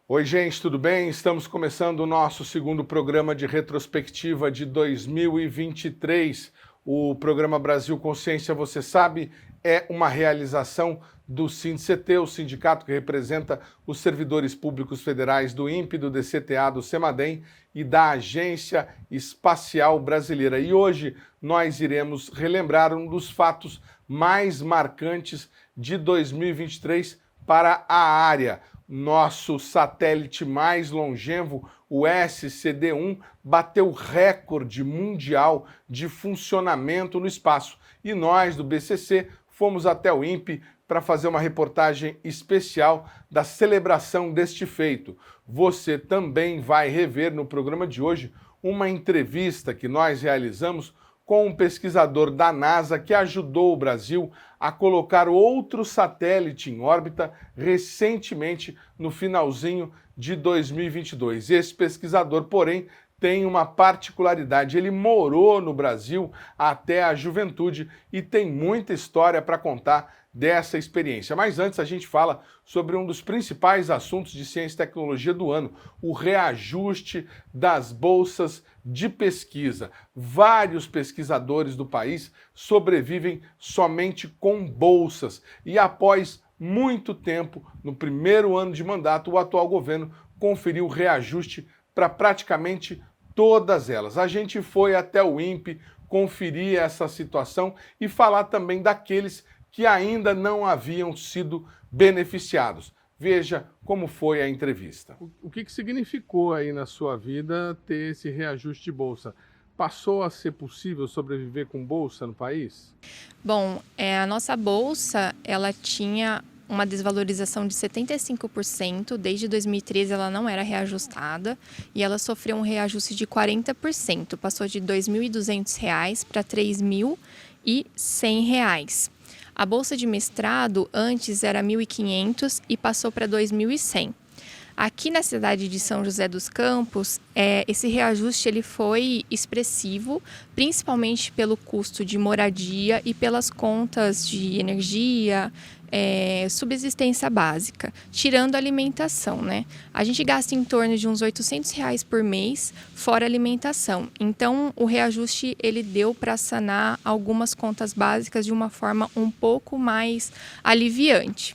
Oi, gente, tudo bem? Estamos começando o nosso segundo programa de retrospectiva de 2023. O programa Brasil Consciência, você sabe, é uma realização do SINDCT, o sindicato que representa os servidores públicos federais do INPE, do DCTA, do CEMADEM e da Agência Espacial Brasileira. E hoje nós iremos relembrar um dos fatos mais marcantes de 2023 para a área. Nosso satélite mais longevo, o SCD-1, bateu recorde mundial de funcionamento no espaço. E nós, do BCC, fomos até o INPE para fazer uma reportagem especial da celebração deste feito. Você também vai rever no programa de hoje uma entrevista que nós realizamos com um pesquisador da NASA que ajudou o Brasil a colocar outro satélite em órbita recentemente no finalzinho de 2022. Esse pesquisador, porém, tem uma particularidade. Ele morou no Brasil até a juventude e tem muita história para contar dessa experiência. Mas antes a gente fala sobre um dos principais assuntos de ciência e tecnologia do ano, o reajuste das bolsas de pesquisa. Vários pesquisadores do país sobrevivem somente com bolsas e após muito tempo, no primeiro ano de mandato, o atual governo conferiu reajuste para praticamente todas elas. A gente foi até o INPE conferir essa situação e falar também daqueles que ainda não haviam sido beneficiados. Veja como foi a entrevista. O que significou aí na sua vida ter esse reajuste de bolsa? Passou a ser possível sobreviver com bolsa no país? Bom, a nossa bolsa, ela tinha uma desvalorização de 75%, desde 2013 ela não era reajustada e ela sofreu um reajuste de 40%, passou de R$ 2.200 para R$ 3.100. A bolsa de mestrado antes era R$ 1.500 e passou para R$ 2.100. Aqui na cidade de São José dos Campos, esse reajuste ele foi expressivo, principalmente pelo custo de moradia e pelas contas de energia, subsistência básica, tirando a alimentação, né? A gente gasta em torno de uns R$ 800 por mês, fora alimentação. Então, o reajuste ele deu para sanar algumas contas básicas de uma forma um pouco mais aliviante.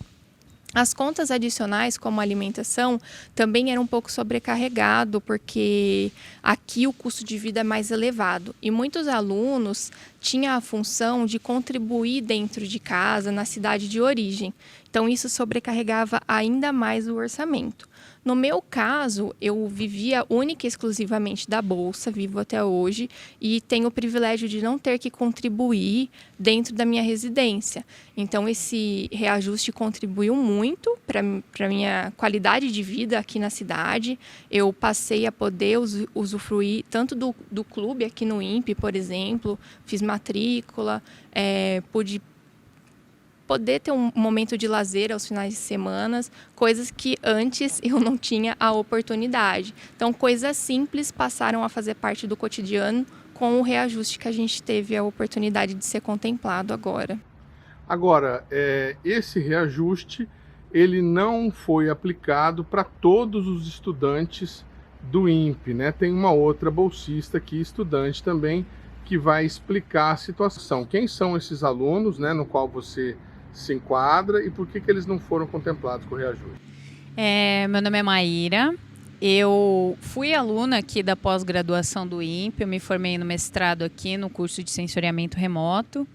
As contas adicionais, como a alimentação, também eram um pouco sobrecarregado, porque aqui o custo de vida é mais elevado. E muitos alunos tinham a função de contribuir dentro de casa, na cidade de origem. Então, isso sobrecarregava ainda mais o orçamento. No meu caso, eu vivia única e exclusivamente da bolsa, vivo até hoje, e tenho o privilégio de não ter que contribuir dentro da minha residência. Então, esse reajuste contribuiu muito para a minha qualidade de vida aqui na cidade. Eu passei a poder usufruir tanto do clube aqui no INPE, por exemplo, fiz matrícula, pude poder ter um momento de lazer aos finais de semana, coisas que antes eu não tinha a oportunidade. Então, coisas simples passaram a fazer parte do cotidiano com o reajuste que a gente teve a oportunidade de ser contemplado agora. Agora, esse reajuste ele não foi aplicado para todos os estudantes do INPE, né? Tem uma outra bolsista aqui, estudante também, que vai explicar a situação. Quem são esses alunos, né, no qual você se enquadra e por que eles não foram contemplados com o reajuste? Meu nome é Maíra, eu fui aluna aqui da pós-graduação do INPE, eu me formei no mestrado aqui no curso de sensoriamento remoto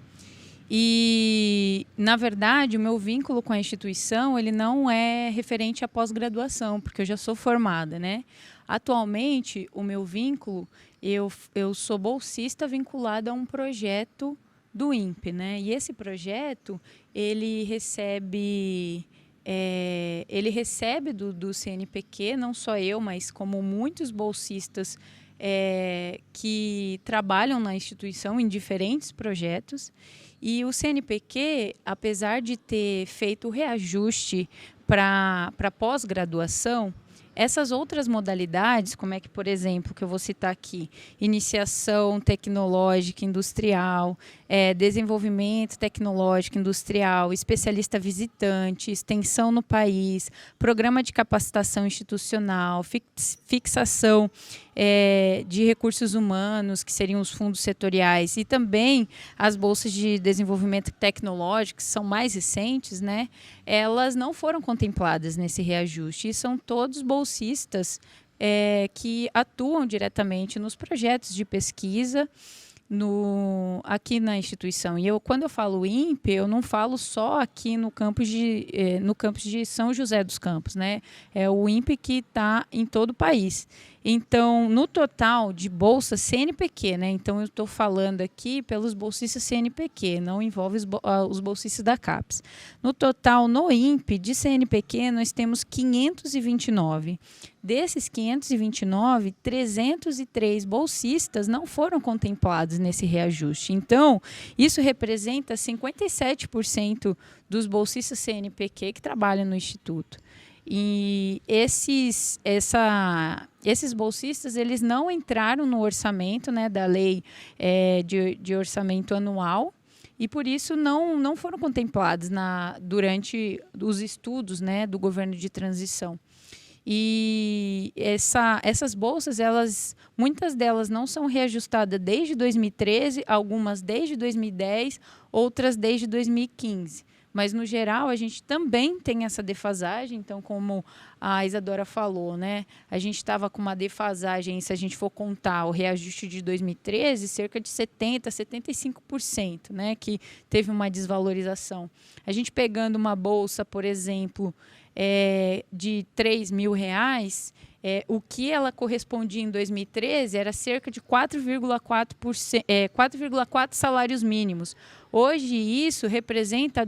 e, na verdade, o meu vínculo com a instituição ele não é referente à pós-graduação, porque eu já sou formada, né? Atualmente, o meu vínculo, eu sou bolsista vinculada a um projeto do INPE, né? E esse projeto, ele recebe do CNPq, não só eu, mas como muitos bolsistas que trabalham na instituição em diferentes projetos. E o CNPq, apesar de ter feito o reajuste para pós-graduação, essas outras modalidades, como é que, por exemplo, que eu vou citar aqui, iniciação tecnológica industrial, desenvolvimento tecnológico industrial, especialista visitante, extensão no país, programa de capacitação institucional, fixação de recursos humanos, que seriam os fundos setoriais, e também as bolsas de desenvolvimento tecnológico, que são mais recentes, né? Elas não foram contempladas nesse reajuste, e são todos bolsistas que atuam diretamente nos projetos de pesquisa aqui na instituição. E quando eu falo INPE, eu não falo só aqui no campus de São José dos Campos, né? É o INPE que está em todo o país. Então, no total de bolsas CNPq, né? Então, eu estou falando aqui pelos bolsistas CNPq, não envolve os bolsistas da CAPES. No total, no INPE, de CNPq, nós temos 529. Desses 529, 303 bolsistas não foram contemplados nesse reajuste. Então, isso representa 57% dos bolsistas CNPq que trabalham no Instituto. E esses bolsistas, eles não entraram no orçamento, né, da lei de orçamento anual, e por isso não foram contemplados durante os estudos, né, do governo de transição. E essas bolsas, muitas delas não são reajustadas desde 2013, algumas desde 2010, outras desde 2015. Mas, no geral, a gente também tem essa defasagem. Então, como a Isadora falou, né, a gente estava com uma defasagem, se a gente for contar o reajuste de 2013, cerca de 70%, 75%, né, que teve uma desvalorização. A gente pegando uma bolsa, por exemplo, de R$3.000, o que ela correspondia em 2013 era cerca de 4,4 salários mínimos. Hoje, isso representa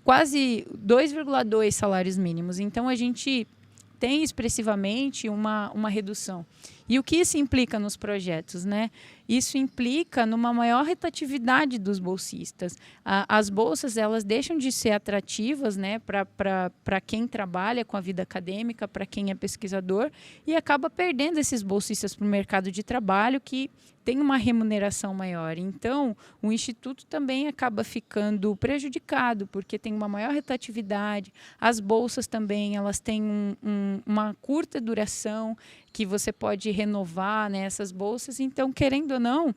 quase 2,2 salários mínimos. Então, a gente tem expressivamente uma redução. E o que isso implica nos projetos, né? Isso implica numa maior rotatividade dos bolsistas. As bolsas, elas deixam de ser atrativas, né, para quem trabalha com a vida acadêmica, para quem é pesquisador, e acaba perdendo esses bolsistas para o mercado de trabalho, que tem uma remuneração maior. Então, o Instituto também acaba ficando prejudicado, porque tem uma maior rotatividade. As bolsas também, elas têm uma curta duração, que você pode renovar, né, essas bolsas. Então, querendo ou não,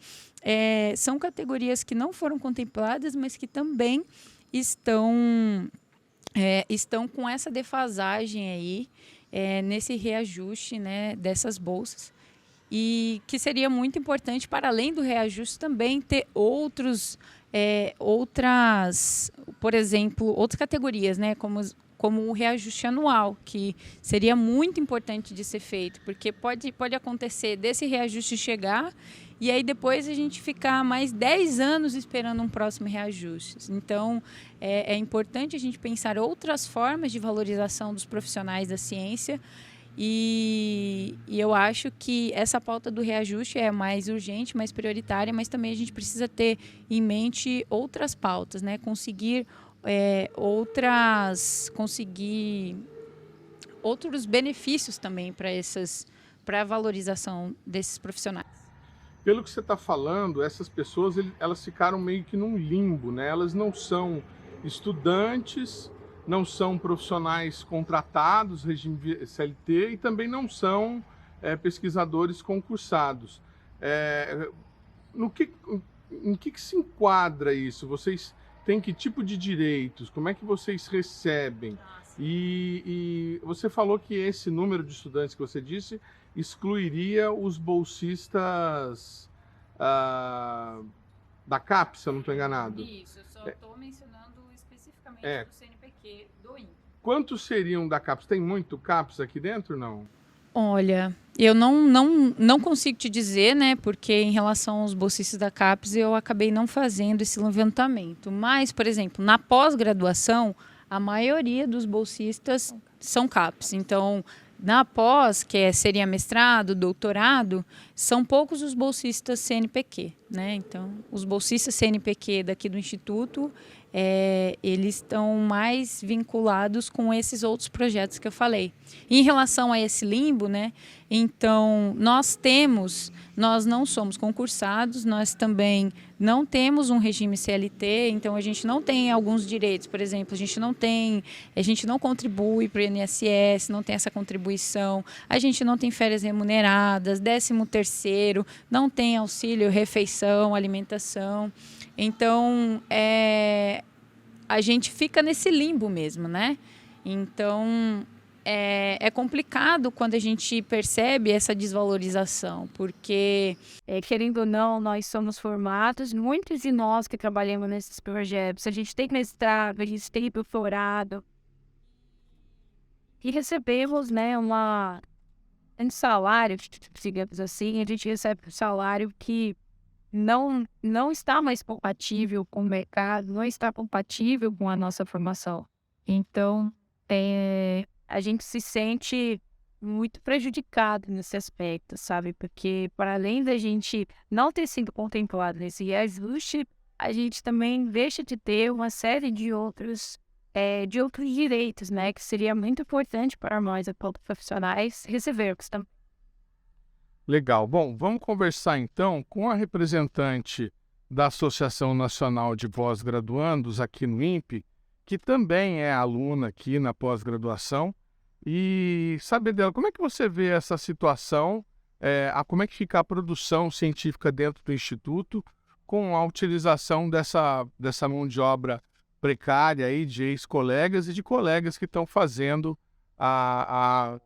são categorias que não foram contempladas, mas que também estão com essa defasagem aí, nesse reajuste, né, dessas bolsas. E que seria muito importante, para além do reajuste, também ter outras, por exemplo, outras categorias, né, como o reajuste anual, que seria muito importante de ser feito, porque pode acontecer desse reajuste chegar e aí depois a gente ficar mais 10 anos esperando um próximo reajuste. Então, é importante a gente pensar outras formas de valorização dos profissionais da ciência, e eu acho que essa pauta do reajuste é mais urgente, mais prioritária, mas também a gente precisa ter em mente outras pautas, né? Conseguir outros benefícios também para a valorização desses profissionais. Pelo que você está falando, essas pessoas, elas ficaram meio que num limbo, né? Elas não são estudantes, não são profissionais contratados, regime CLT, e também não são pesquisadores concursados. Em que se enquadra isso? Vocês têm que tipo de direitos? Como é que vocês recebem? E você falou que esse número de estudantes que você disse excluiria os bolsistas da CAPES, se eu não estou enganado. Isso, eu só estou mencionando especificamente do CNPq do INPE. Quantos seriam da CAPES? Tem muito CAPES aqui dentro, não? Olha, eu não consigo te dizer, né, porque em relação aos bolsistas da CAPES eu acabei não fazendo esse levantamento. Mas, por exemplo, na pós-graduação, a maioria dos bolsistas são CAPES. Então, na pós, que seria mestrado, doutorado, são poucos os bolsistas CNPq, né? Então, os bolsistas CNPq daqui do Instituto, eles estão mais vinculados com esses outros projetos que eu falei. Em relação a esse limbo, né? Então, nós não somos concursados, nós também não temos um regime CLT, então a gente não tem alguns direitos, por exemplo, a gente não contribui para o INSS, não tem essa contribuição, a gente não tem férias remuneradas, 13º, não tem auxílio, refeição, alimentação. Então, a gente fica nesse limbo mesmo, né? Então, é complicado quando a gente percebe essa desvalorização, porque, querendo ou não, nós somos formados, muitos de nós que trabalhamos nesses projetos, a gente tem mestrado, a gente tem doutorado, e recebemos, né, um salário, digamos assim, a gente recebe um salário que não está mais compatível com o mercado, não está compatível com a nossa formação. Então, a gente se sente muito prejudicado nesse aspecto, sabe? Porque, para além da gente não ter sido contemplado nesse reajuste, a gente também deixa de ter uma série de outros direitos, né? Que seria muito importante para nós, enquanto profissionais, recebermos também. Legal. Bom, vamos conversar então com a representante da Associação Nacional de Pós-Graduandos aqui no INPE, que também é aluna aqui na pós-graduação, e saber dela, como é que você vê essa situação, como é que fica a produção científica dentro do Instituto com a utilização dessa mão de obra precária aí de ex-colegas e de colegas que estão fazendo a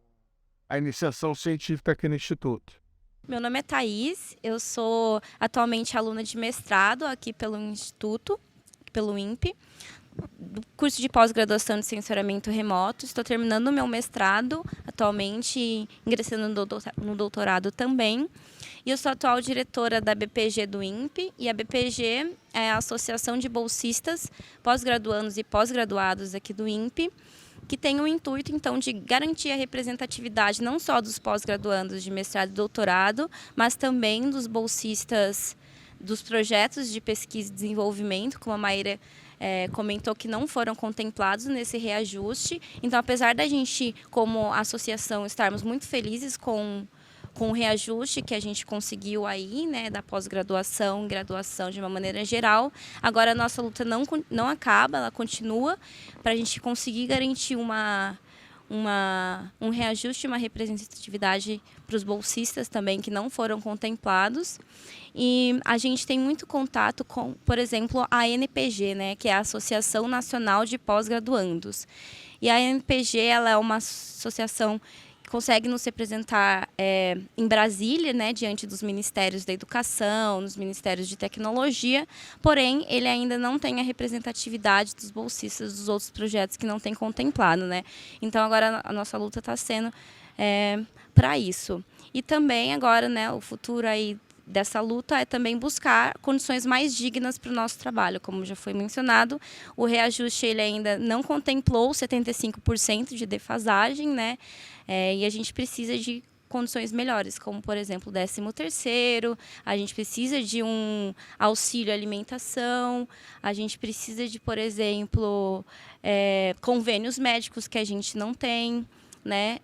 iniciação científica aqui no Instituto. Meu nome é Thaís, eu sou atualmente aluna de mestrado aqui pelo Instituto, pelo INPE, do curso de pós-graduação de sensoriamento remoto. Estou terminando o meu mestrado atualmente, ingressando no doutorado também. E eu sou atual diretora da BPG do INPE, e a BPG é a Associação de Bolsistas, Pós-Graduandos e Pós-Graduados aqui do INPE, que tem o intuito, então, de garantir a representatividade não só dos pós-graduandos de mestrado e doutorado, mas também dos bolsistas dos projetos de pesquisa e desenvolvimento, como a Maíra comentou, que não foram contemplados nesse reajuste. Então, apesar da gente, como associação, estarmos muito felizes com o reajuste que a gente conseguiu aí, né, da pós-graduação, graduação de uma maneira geral, agora a nossa luta não acaba, ela continua, para a gente conseguir garantir um reajuste, uma representatividade para os bolsistas também que não foram contemplados. E a gente tem muito contato com, por exemplo, a ANPG, né, que é a Associação Nacional de Pós-Graduandos. E a ANPG, ela é uma associação que consegue nos representar em Brasília, né, diante dos Ministérios da Educação, nos Ministérios de Tecnologia, porém, ele ainda não tem a representatividade dos bolsistas dos outros projetos que não tem contemplado, né? Então, agora a nossa luta está sendo para isso. E também agora, né, o futuro aí dessa luta é também buscar condições mais dignas para o nosso trabalho. Como já foi mencionado, o reajuste ele ainda não contemplou 75% de defasagem, né? E a gente precisa de condições melhores, como, por exemplo, o 13º, a gente precisa de um auxílio alimentação, a gente precisa de, por exemplo, convênios médicos que a gente não tem, né?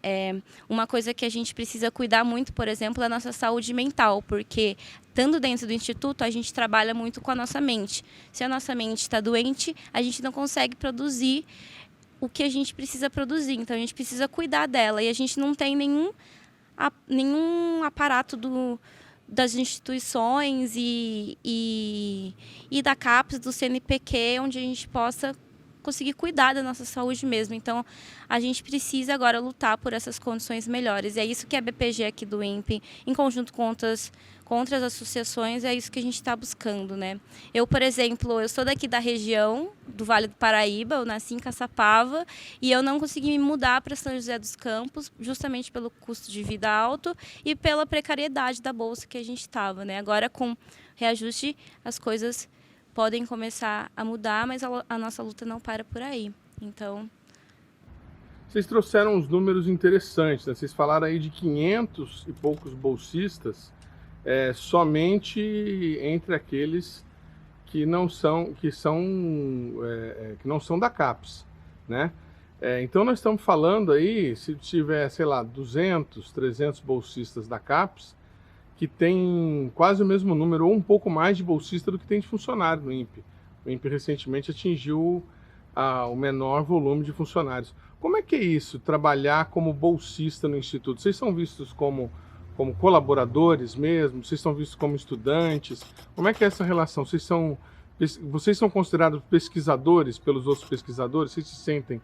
Uma coisa que a gente precisa cuidar muito, por exemplo, é a nossa saúde mental, porque, estando dentro do Instituto, a gente trabalha muito com a nossa mente. Se a nossa mente está doente, a gente não consegue produzir o que a gente precisa produzir, então a gente precisa cuidar dela, e a gente não tem nenhum aparato das instituições e da CAPES, do CNPq, onde a gente possa conseguir cuidar da nossa saúde mesmo. Então, a gente precisa agora lutar por essas condições melhores. E é isso que a BPG aqui do INPE, em conjunto com outras associações, é isso que a gente está buscando, né? Eu, por exemplo, eu sou daqui da região do Vale do Paraíba, eu nasci em Caçapava, e eu não consegui me mudar para São José dos Campos, justamente pelo custo de vida alto e pela precariedade da bolsa que a gente estava, né? Agora, com reajuste, as coisas podem começar a mudar, mas a nossa luta não para por aí. Então, vocês trouxeram uns números interessantes, né? Vocês falaram aí de 500 e poucos bolsistas somente entre aqueles que não são da CAPES, né? Então nós estamos falando aí, se tiver, sei lá, 200, 300 bolsistas da CAPES, que tem quase o mesmo número ou um pouco mais de bolsista do que tem de funcionário no INPE. O INPE recentemente atingiu o menor volume de funcionários. Como é que é isso, trabalhar como bolsista no Instituto? Vocês são vistos como colaboradores mesmo? Vocês são vistos como estudantes? Como é que é essa relação? Vocês são considerados pesquisadores pelos outros pesquisadores? Vocês se sentem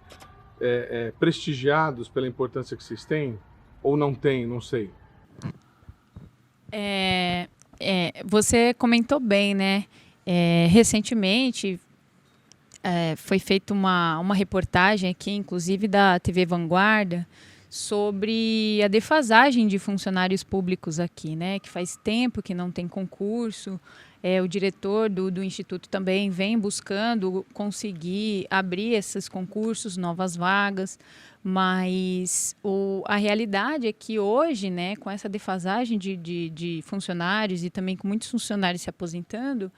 prestigiados pela importância que vocês têm? Ou não têm, não sei. Você comentou bem, né? Recentemente foi feita uma reportagem aqui, inclusive da TV Vanguarda, sobre a defasagem de funcionários públicos aqui, né? Que faz tempo que não tem concurso. O diretor do Instituto também vem buscando conseguir abrir esses concursos, novas vagas, mas a realidade é que hoje, né, com essa defasagem de funcionários e também com muitos funcionários se aposentando,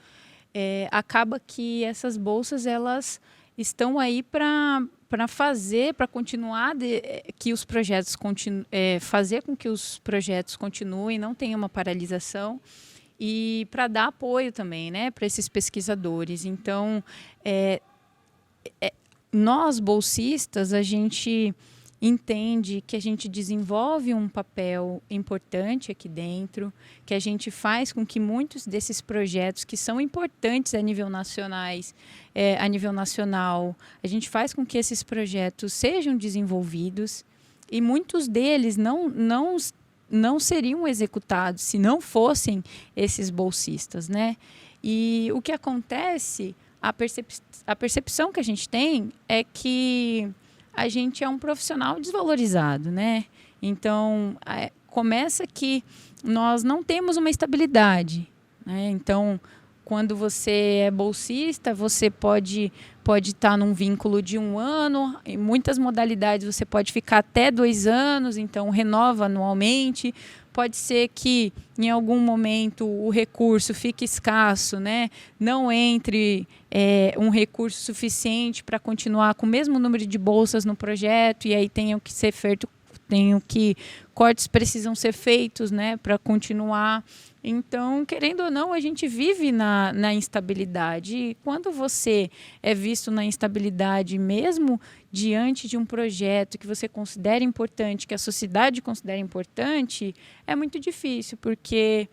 acaba que essas bolsas elas estão aí para continuar que os projetos fazer com que os projetos continuem, não tenha uma paralisação, e para dar apoio também, né, para esses pesquisadores. Então, nós bolsistas, a gente entende que a gente desenvolve um papel importante aqui dentro, que a gente faz com que muitos desses projetos que são importantes a nível nacional, a gente faz com que esses projetos sejam desenvolvidos, e muitos deles não seriam executados se não fossem esses bolsistas, né? E o que acontece, a percepção que a gente tem é que a gente é um profissional desvalorizado, né? Então, começa que nós não temos uma estabilidade, né? Então, quando você é bolsista, você pode estar num vínculo de 1 ano, em muitas modalidades você pode ficar até 2 anos, então renova anualmente. Pode ser que em algum momento o recurso fique escasso, né? Não entre um recurso suficiente para continuar com o mesmo número de bolsas no projeto, e aí cortes precisam ser feitos, né, para continuar. Então, querendo ou não, a gente vive na instabilidade. E quando você é visto na instabilidade, mesmo diante de um projeto que você considera importante, que a sociedade considera importante, é muito difícil, porque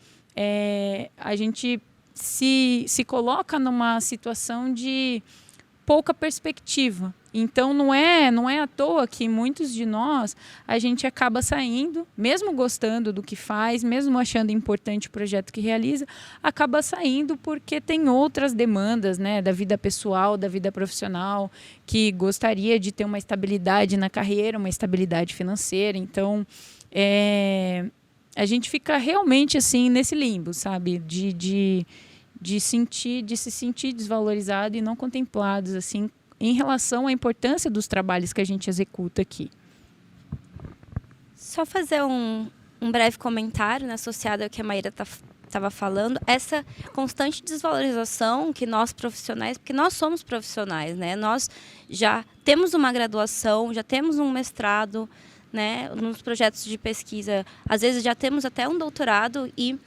a gente se coloca numa situação de pouca perspectiva. Então, não é à toa que muitos de nós, a gente acaba saindo, mesmo gostando do que faz, mesmo achando importante o projeto que realiza, acaba saindo porque tem outras demandas, né, da vida pessoal, da vida profissional, que gostaria de ter uma estabilidade na carreira, uma estabilidade financeira. Então, a gente fica realmente assim nesse limbo, sabe, de se sentir desvalorizado e não contemplados assim em relação à importância dos trabalhos que a gente executa aqui. Só fazer um breve comentário, né, associado ao que a Maíra estava falando, essa constante desvalorização que nós profissionais, porque nós somos profissionais, né, nós já temos uma graduação, já temos um mestrado, né, nos projetos de pesquisa, às vezes já temos até um doutorado, e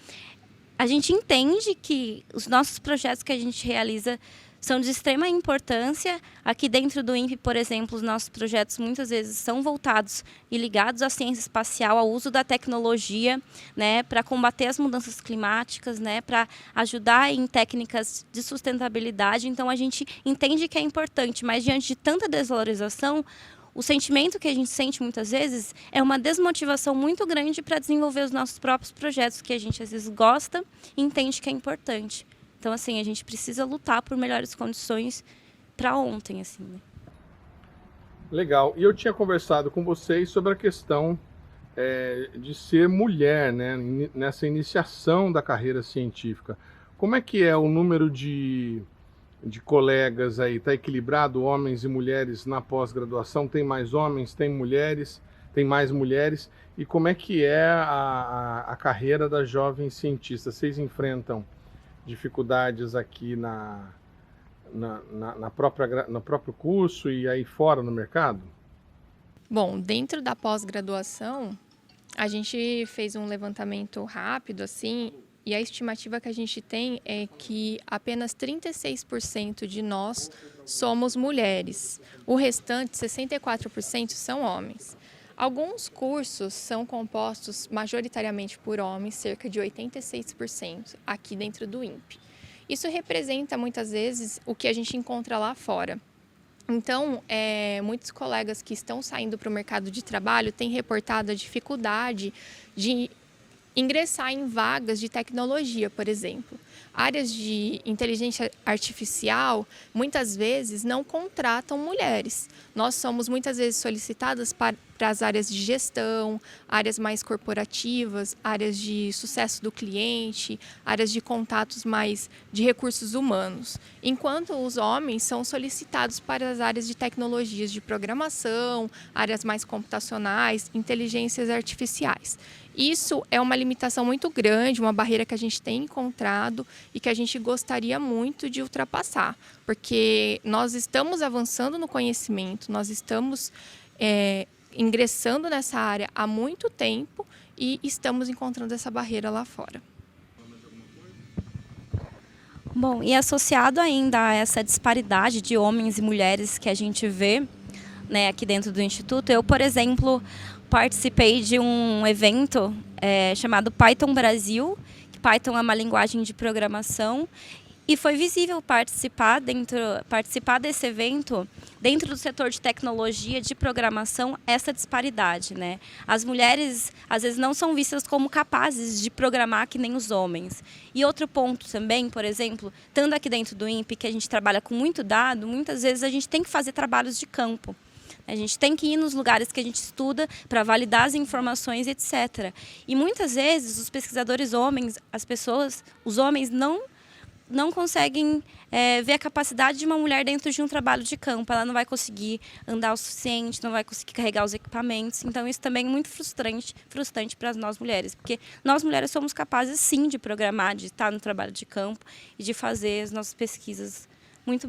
a gente entende que os nossos projetos que a gente realiza são de extrema importância. Aqui dentro do INPE, por exemplo, os nossos projetos muitas vezes são voltados e ligados à ciência espacial, ao uso da tecnologia, né, para combater as mudanças climáticas, né, para ajudar em técnicas de sustentabilidade. Então, a gente entende que é importante, mas diante de tanta desvalorização, o sentimento que a gente sente muitas vezes é uma desmotivação muito grande para desenvolver os nossos próprios projetos, que a gente às vezes gosta e entende que é importante. Então, assim, a gente precisa lutar por melhores condições para ontem, assim, né? Legal. E eu tinha conversado com vocês sobre a questão de ser mulher, né, nessa iniciação da carreira científica. Como é que é o número de colegas aí? Está equilibrado, homens e mulheres na pós-graduação? Tem mais homens, tem mulheres? tem mais mulheres. E como é que é a carreira da jovem cientista? Vocês enfrentam dificuldades aqui no próprio curso e aí fora no mercado? Bom, dentro da pós-graduação, a gente fez um levantamento rápido, assim, e a estimativa que a gente tem é que apenas 36% de nós somos mulheres. O restante, 64%, são homens. Alguns cursos são compostos majoritariamente por homens, cerca de 86%, aqui dentro do INPE. Isso representa, muitas vezes, o que a gente encontra lá fora. Então, muitos colegas que estão saindo para o mercado de trabalho têm reportado a dificuldade de ingressar em vagas de tecnologia, por exemplo. Áreas de inteligência artificial, muitas vezes, não contratam mulheres. Nós somos, muitas vezes, solicitadas para as áreas de gestão, áreas mais corporativas, áreas de sucesso do cliente, áreas de contatos mais de recursos humanos. Enquanto os homens são solicitados para as áreas de tecnologias de programação, áreas mais computacionais, inteligências artificiais. Isso é uma limitação muito grande, uma barreira que a gente tem encontrado e que a gente gostaria muito de ultrapassar, porque nós estamos avançando no conhecimento, nós estamos ingressando nessa área há muito tempo e estamos encontrando essa barreira lá fora. Bom, e associado ainda a essa disparidade de homens e mulheres que a gente vê, né, aqui dentro do Instituto, eu, por exemplo, participei de um evento chamado Python Brasil, que Python é uma linguagem de programação, e foi visível participar desse evento, dentro do setor de tecnologia, de programação, essa disparidade, né? As mulheres, às vezes, não são vistas como capazes de programar que nem os homens. E outro ponto também, por exemplo, estando aqui dentro do INPE, que a gente trabalha com muito dado, muitas vezes a gente tem que fazer trabalhos de campo. A gente tem que ir nos lugares que a gente estuda para validar as informações, etc. E muitas vezes os pesquisadores homens, os homens não conseguem ver a capacidade de uma mulher dentro de um trabalho de campo. Ela não vai conseguir andar o suficiente, não vai conseguir carregar os equipamentos. Então, isso também é muito frustrante para nós mulheres, porque nós mulheres somos capazes, sim, de programar, de estar no trabalho de campo e de fazer as nossas pesquisas muito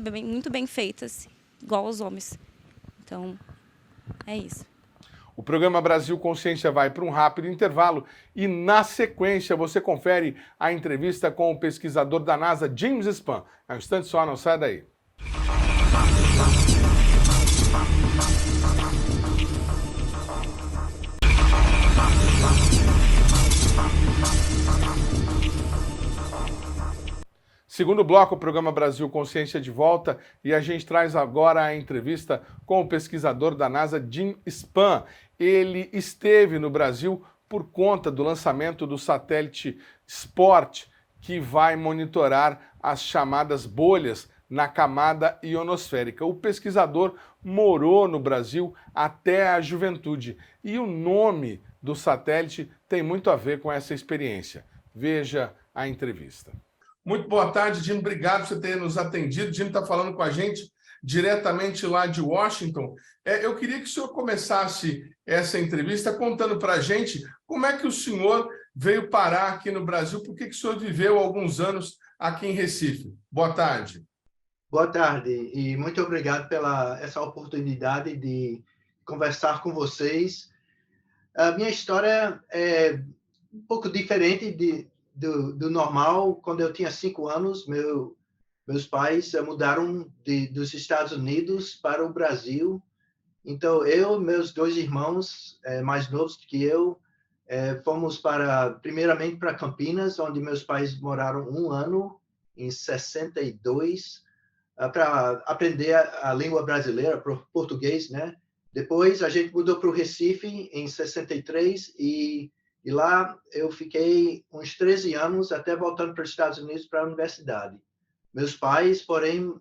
bem feitas, igual aos homens. Então, é isso. O programa Brasil Consciência vai para um rápido intervalo e, na sequência, você confere a entrevista com o pesquisador da NASA, James Spann. É um instante só, não sai daí. Segundo bloco, o programa Brasil Consciência de volta e a gente traz agora a entrevista com o pesquisador da NASA, Jim Spann. Ele esteve no Brasil por conta do lançamento do satélite SPORT, que vai monitorar as chamadas bolhas na camada ionosférica. O pesquisador morou no Brasil até a juventude e o nome do satélite tem muito a ver com essa experiência. Veja a entrevista. Muito boa tarde, Jim. Obrigado por você ter nos atendido. Jim está falando com a gente diretamente lá de Washington. Eu queria que o senhor começasse essa entrevista contando para a gente como é que o senhor veio parar aqui no Brasil, por que o senhor viveu alguns anos aqui em Recife. Boa tarde. Boa tarde e muito obrigado pela essa oportunidade de conversar com vocês. A minha história é um pouco diferente do normal. Quando eu tinha 5 anos, meus pais mudaram dos Estados Unidos para o Brasil. Então, eu e meus 2 irmãos mais novos que eu, fomos primeiramente para Campinas, onde meus pais moraram 1 ano, em 62, para aprender a língua brasileira, português, né? Depois, a gente mudou para o Recife, em 63, e lá eu fiquei uns 13 anos, até voltando para os Estados Unidos para a universidade. Meus pais, porém,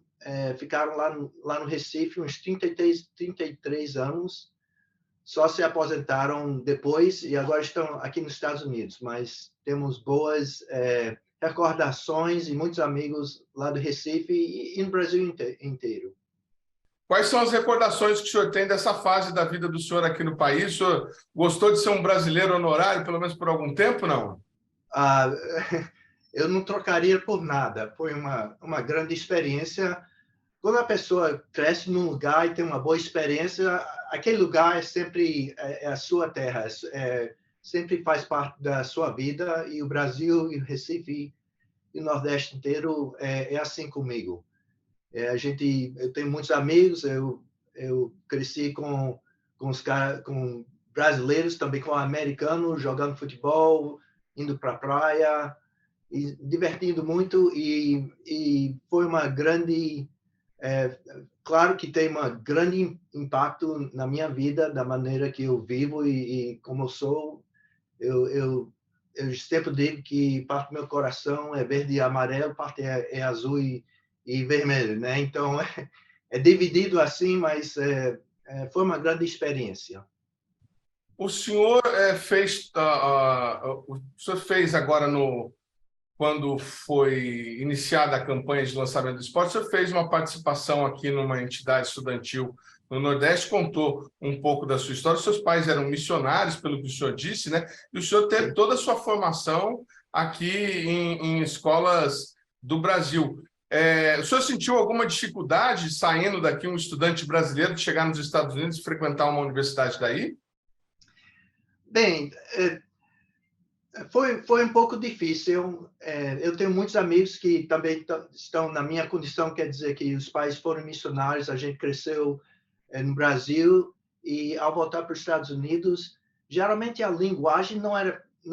ficaram lá no Recife uns 33 anos, só se aposentaram depois e agora estão aqui nos Estados Unidos, mas temos boas recordações e muitos amigos lá do Recife e no Brasil inteiro. Quais são as recordações que o senhor tem dessa fase da vida do senhor aqui no país? O senhor gostou de ser um brasileiro honorário, pelo menos por algum tempo, não? Ah, eu não trocaria por nada. Foi uma grande experiência. Quando a pessoa cresce num lugar e tem uma boa experiência, aquele lugar é sempre a sua terra, sempre faz parte da sua vida. E o Brasil, e o Recife, e o Nordeste inteiro é assim comigo. Eu tenho muitos amigos, eu cresci com com brasileiros, também com americanos, jogando futebol, indo para a praia, e divertindo muito, e foi uma grande... claro que tem um grande impacto na minha vida, da maneira que eu vivo e como eu sou. Eu sempre digo que parte do meu coração é verde e amarelo, parte é azul e vermelho, né? Então, é dividido assim, mas foi uma grande experiência. O senhor o senhor fez agora quando foi iniciada a campanha de lançamento do esporte, o senhor fez uma participação aqui numa entidade estudantil no Nordeste, contou um pouco da sua história. Os seus pais eram missionários, pelo que o senhor disse, né? E o senhor teve toda a sua formação aqui em escolas do Brasil. O senhor sentiu alguma dificuldade saindo daqui, um estudante brasileiro, de chegar nos Estados Unidos e frequentar uma universidade daí? Bem, foi um pouco difícil. Eu tenho muitos amigos que também estão na minha condição, quer dizer que os pais foram missionários, a gente cresceu no Brasil, e ao voltar para os Estados Unidos, geralmente a linguagem não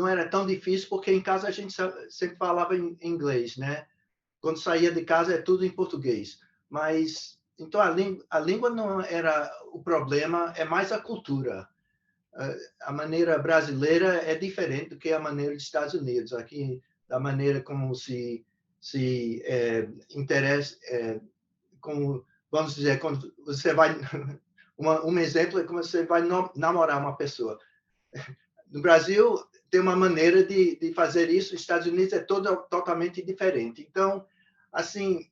era tão difícil, porque em casa a gente sempre falava em inglês, né? Quando saía de casa é tudo em português. Mas então a língua não era o problema, é mais a cultura. A maneira brasileira é diferente do que a maneira dos Estados Unidos. Aqui, da maneira como se interessa, como, vamos dizer, quando você vai... Um exemplo é como você vai namorar uma pessoa. No Brasil, tem uma maneira de fazer isso, nos Estados Unidos é totalmente diferente. Então, assim,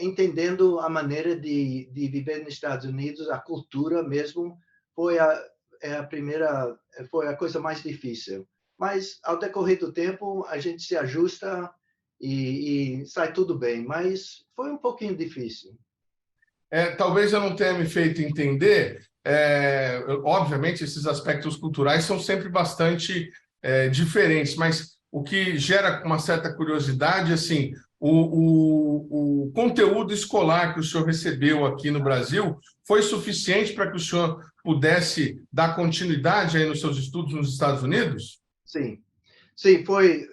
entendendo a maneira de viver nos Estados Unidos, a cultura mesmo, foi foi a coisa mais difícil. Mas, ao decorrer do tempo, a gente se ajusta e sai tudo bem. Mas foi um pouquinho difícil. Talvez eu não tenha me feito entender. Obviamente, esses aspectos culturais são sempre bastante diferentes, mas o que gera uma certa curiosidade, assim, o conteúdo escolar que o senhor recebeu aqui no Brasil foi suficiente para que o senhor pudesse dar continuidade aí nos seus estudos nos Estados Unidos? Sim, sim, foi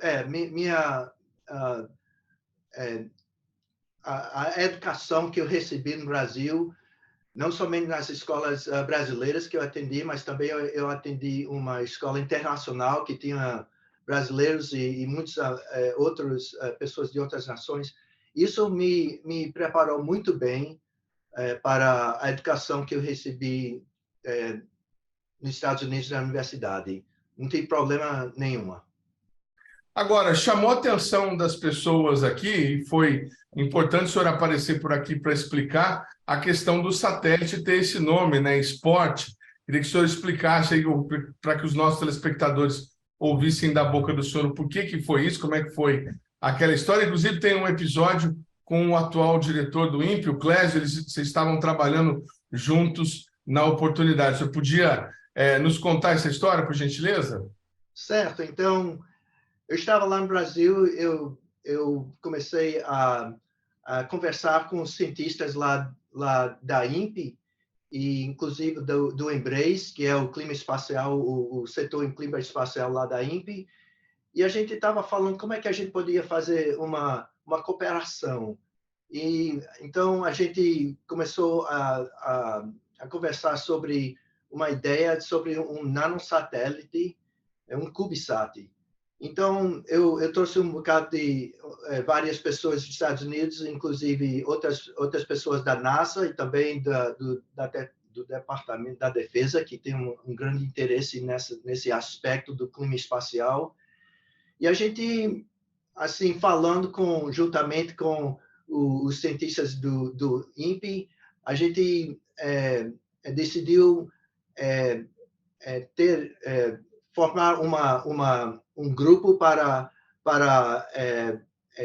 a educação que eu recebi no Brasil, não somente nas escolas brasileiras que eu atendi, mas também eu atendi uma escola internacional que tinha brasileiros e muitas outras pessoas de outras nações. Isso me preparou muito bem para a educação que eu recebi nos Estados Unidos na universidade. Não tem problema nenhuma. Agora, chamou a atenção das pessoas aqui, e foi importante o senhor aparecer por aqui para explicar a questão do satélite ter esse nome, né? Esporte. Queria que o senhor explicasse aí para que os nossos telespectadores ouvissem da boca do senhor por que foi isso, como é que foi aquela história. Inclusive, tem um episódio com o atual diretor do INPE, o Clésio, vocês estavam trabalhando juntos na oportunidade. O senhor podia nos contar essa história, por gentileza? Certo. Então, eu estava lá no Brasil, eu comecei a conversar com os cientistas lá da INPE, e inclusive do Embrace, que é o clima espacial, o setor em clima espacial lá da INPE, e a gente estava falando como é que a gente podia fazer uma cooperação. E então a gente começou a conversar sobre uma ideia sobre um nanosatélite, um CubeSat. Então, eu trouxe um bocado de várias pessoas dos Estados Unidos, inclusive outras pessoas da NASA e também do Departamento da Defesa, que tem um grande interesse nesse aspecto do clima espacial. E a gente, assim, falando juntamente com os cientistas do INPE, a gente decidiu formar um grupo para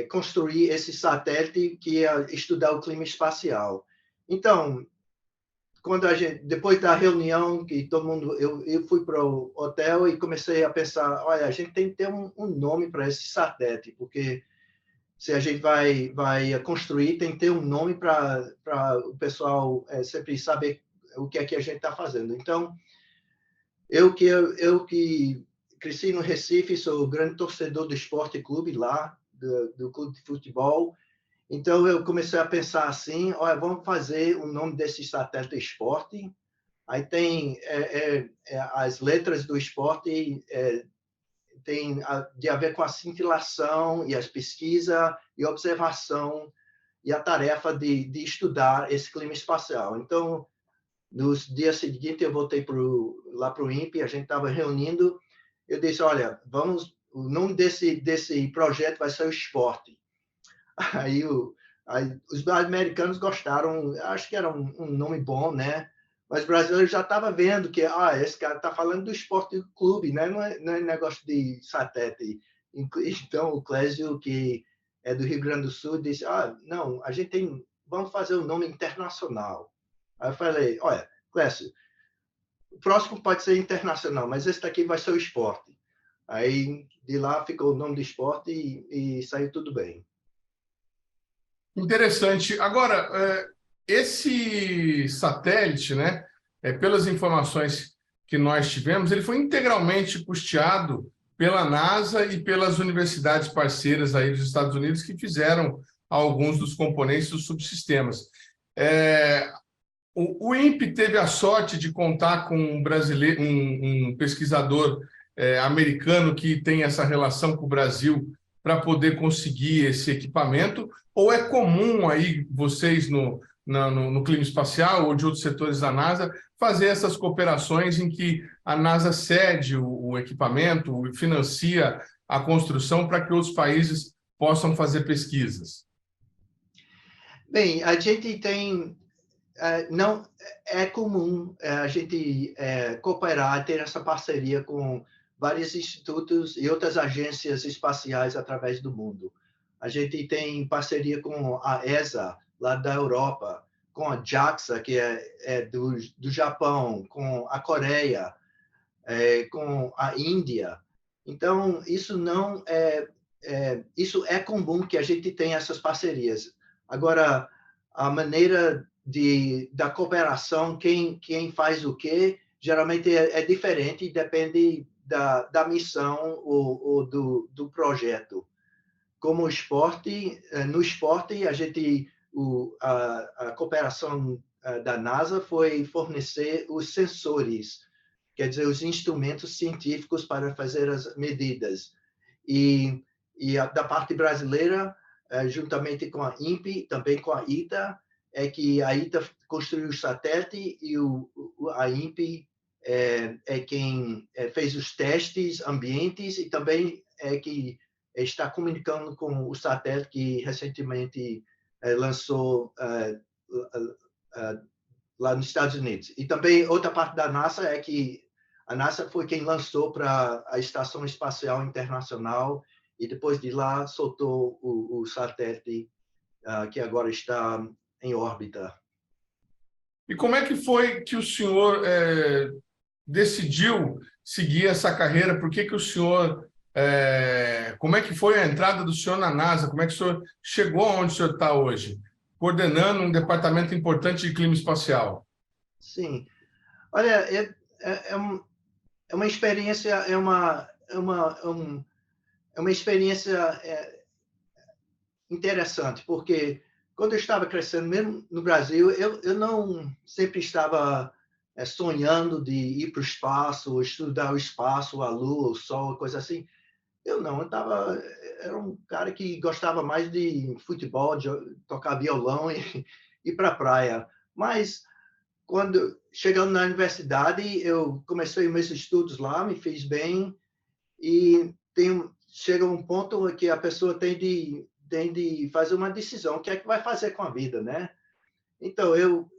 construir esse satélite que ia estudar o clima espacial. Então, depois da reunião, que todo mundo, eu fui para o hotel e comecei a pensar, olha, a gente tem que ter um nome para esse satélite, porque se a gente vai construir, tem que ter um nome para o pessoal sempre saber o que é que a gente está fazendo. Então, eu que cresci no Recife, sou grande torcedor do Esporte Clube lá, do clube de futebol. Então, eu comecei a pensar assim, olha, vamos fazer o nome desse satélite esporte. Aí tem as letras do esporte, tem de a ver com a cintilação e as pesquisas e observação e a tarefa de estudar esse clima espacial. Então, nos dias seguintes, eu voltei lá para o INPE, a gente estava reunindo, eu disse, olha, o nome desse projeto vai ser o esporte. Aí os americanos gostaram, acho que era um nome bom, né? Mas o brasileiro já estava vendo que esse cara está falando do esporte clube, né? Não é negócio de satélite. Então, o Clésio, que é do Rio Grande do Sul, disse, não, vamos fazer um nome internacional. Aí eu falei, olha, Clésio, o próximo pode ser internacional, mas esse daqui vai ser o esporte. Aí, de lá, ficou o nome do esporte e saiu tudo bem. Interessante. Agora, esse satélite, né, pelas informações que nós tivemos, ele foi integralmente custeado pela NASA e pelas universidades parceiras aí dos Estados Unidos que fizeram alguns dos componentes dos subsistemas. O INPE teve a sorte de contar com um pesquisador americano que tem essa relação com o Brasil para poder conseguir esse equipamento, ou é comum aí vocês no clima espacial ou de outros setores da NASA fazer essas cooperações em que a NASA cede o equipamento, financia a construção para que outros países possam fazer pesquisas? Bem, a gente tem... não é comum a gente cooperar, ter essa parceria com vários institutos e outras agências espaciais através do mundo. A gente tem parceria com a ESA, lá da Europa, com a JAXA, que é do Japão, com a Coreia, com a Índia. Então, isso isso é comum que a gente tenha essas parcerias. Agora, a maneira da cooperação, quem faz o quê, geralmente é diferente, depende da missão ou do projeto. Como no esporte, a cooperação da NASA foi fornecer os sensores, quer dizer, os instrumentos científicos para fazer as medidas. E da parte brasileira, juntamente com a INPE, também com a ITA, é que a ITA construiu o satélite e a INPE é quem fez os testes ambientes e também é que está comunicando com o satélite que recentemente lançou lá nos Estados Unidos. E também outra parte da NASA é que a NASA foi quem lançou para a Estação Espacial Internacional e depois de lá soltou o satélite que agora está em órbita. E como é que foi que o senhor decidiu seguir essa carreira? Por que o senhor... como é que foi a entrada do senhor na NASA? Como é que o senhor chegou onde o senhor está hoje? Coordenando um departamento importante de clima espacial. Sim. Olha, é uma experiência, é uma experiência interessante, porque quando eu estava crescendo, mesmo no Brasil, eu não sempre estava sonhando de ir para o espaço, estudar o espaço, a lua, o sol, coisa assim. Eu era um cara que gostava mais de futebol, de tocar violão e ir para a praia. Mas quando chegando na universidade, eu comecei meus estudos lá, me fiz bem e chega um ponto que a pessoa tem de fazer uma decisão, o que é que vai fazer com a vida, né? Então, eu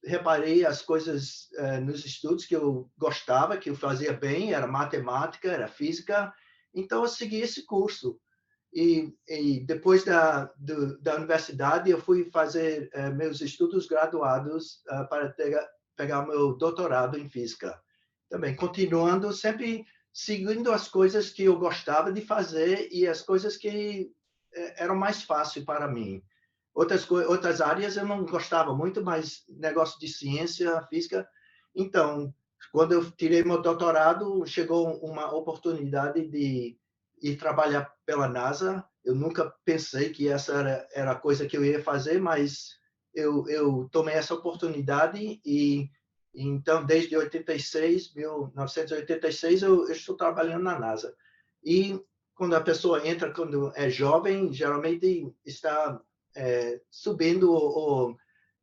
reparei as coisas nos estudos que eu gostava, que eu fazia bem, era matemática, era física, então eu segui esse curso. E depois da universidade, eu fui fazer meus estudos graduados para pegar meu doutorado em física. Também continuando, sempre seguindo as coisas que eu gostava de fazer e as coisas que eram mais fáceis para mim. Outras áreas eu não gostava muito, mas negócio de ciência, física. Então, quando eu tirei meu doutorado, chegou uma oportunidade de ir trabalhar pela NASA. Eu nunca pensei que essa era a coisa que eu ia fazer, mas eu tomei essa oportunidade e então desde 1986 eu estou trabalhando na NASA. E quando a pessoa entra quando é jovem, geralmente está subindo ou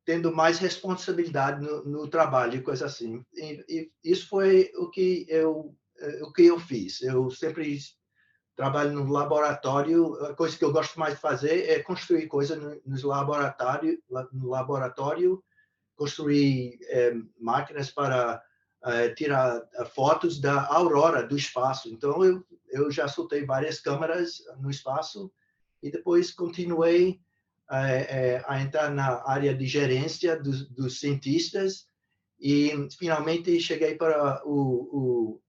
tendo mais responsabilidade no trabalho e coisa assim. E isso foi o que eu fiz. Eu sempre trabalho no laboratório. A coisa que eu gosto mais de fazer é construir coisas no laboratório, construir máquinas para tirar fotos da aurora do espaço. Então, eu já soltei várias câmeras no espaço e depois continuei a entrar na área de gerência dos cientistas e finalmente cheguei para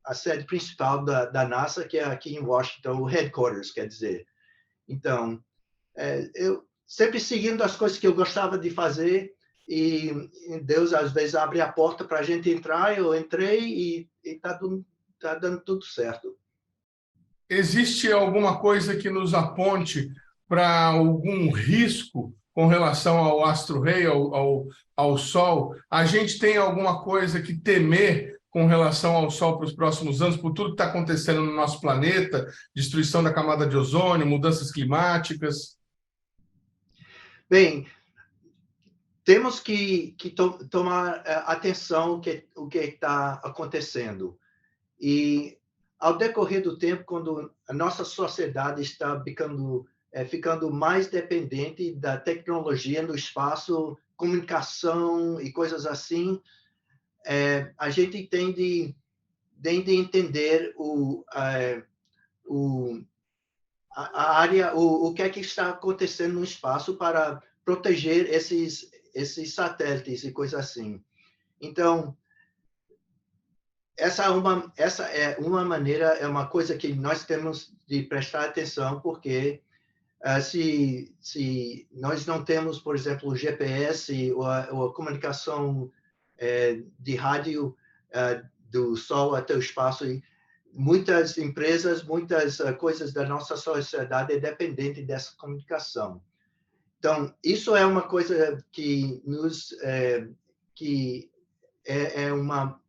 a sede principal da NASA, que é aqui em Washington, o headquarters, quer dizer. Então, eu sempre seguindo as coisas que eu gostava de fazer e Deus às vezes abre a porta para a gente entrar. Eu entrei e está dando tudo certo. Existe alguma coisa que nos aponte para algum risco com relação ao astro-rei, ao Sol? A gente tem alguma coisa que temer com relação ao Sol para os próximos anos, por tudo que está acontecendo no nosso planeta, destruição da camada de ozônio, mudanças climáticas? Bem, temos que tomar atenção o que está acontecendo. E, ao decorrer do tempo, quando a nossa sociedade está ficando mais dependente da tecnologia no espaço, comunicação e coisas assim, a gente tem de entender a área, o que é que está acontecendo no espaço para proteger esses satélites e coisas assim. Então, essa é uma maneira, é uma coisa que nós temos de prestar atenção, porque se nós não temos, por exemplo, o GPS ou a comunicação de rádio do Sol até o espaço, muitas empresas, muitas coisas da nossa sociedade é dependente dessa comunicação. Então, isso é uma coisa que que é uma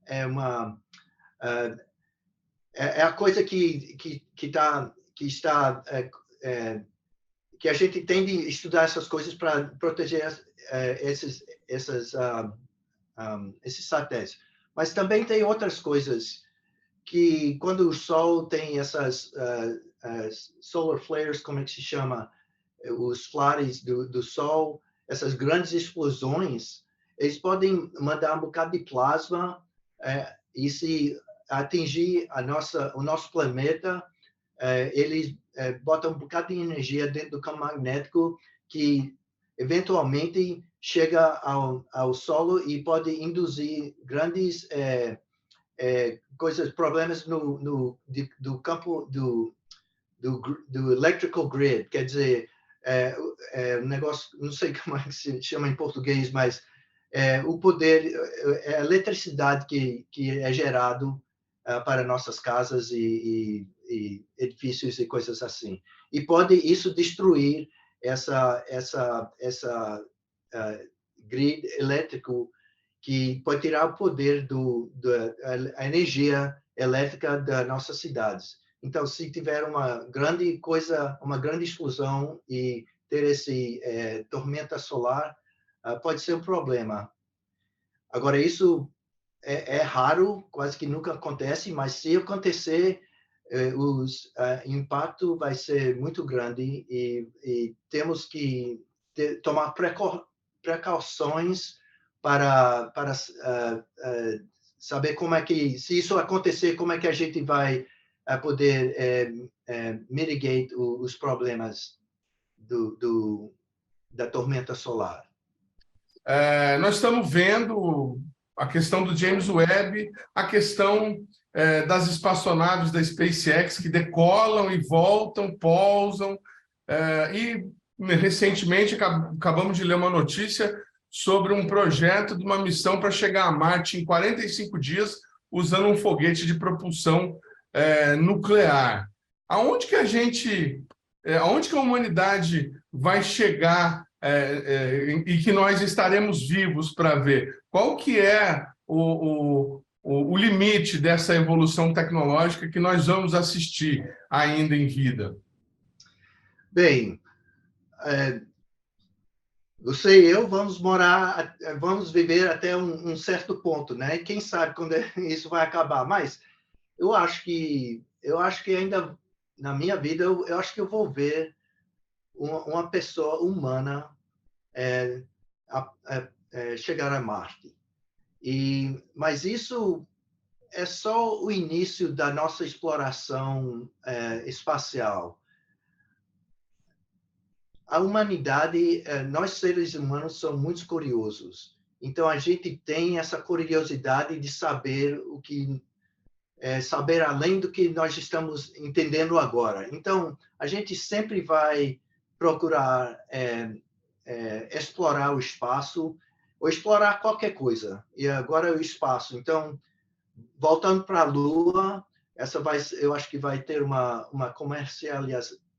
a coisa que a gente tem de estudar essas coisas para proteger esses satélites. Mas também tem outras coisas que, quando o Sol tem essas solar flares, como é que se chama? Os flares do Sol, essas grandes explosões, eles podem mandar um bocado de plasma e se atingir o nosso planeta, eles botam um bocado de energia dentro do campo magnético que eventualmente chega ao solo e pode induzir grandes problemas do campo do electrical grid, quer dizer, um negócio, não sei como é que se chama em português, mas o poder, a eletricidade que é gerado para nossas casas e edifícios e coisas assim. E pode isso destruir essa grid elétrico, que pode tirar o poder da energia elétrica das nossas cidades. Então, se tiver uma grande explosão e ter esse tormenta solar, pode ser um problema. Agora, isso é raro, quase que nunca acontece, mas se acontecer, o impacto vai ser muito grande e temos que tomar precauções para saber como é que, se isso acontecer, como é que a gente vai poder mitigate os problemas da tormenta solar. Nós estamos vendo a questão do James Webb, a questão das espaçonaves da SpaceX que decolam e voltam, pousam, e recentemente acabamos de ler uma notícia sobre um projeto de uma missão para chegar a Marte em 45 dias usando um foguete de propulsão nuclear. Aonde que a humanidade vai chegar e que nós estaremos vivos para ver? Qual que é o limite dessa evolução tecnológica que nós vamos assistir ainda em vida? Bem, você e eu vamos viver até um certo ponto, né? Quem sabe quando isso vai acabar? Mas eu acho que ainda na minha vida eu acho que eu vou ver uma pessoa humana chegar a Marte. Mas isso é só o início da nossa exploração espacial. A humanidade, nós seres humanos somos muito curiosos. Então a gente tem essa curiosidade de saber saber além do que nós estamos entendendo agora. Então a gente sempre vai procurar explorar o espaço ou explorar qualquer coisa. E agora é o espaço. Então, voltando para a Lua, eu acho que vai ter uma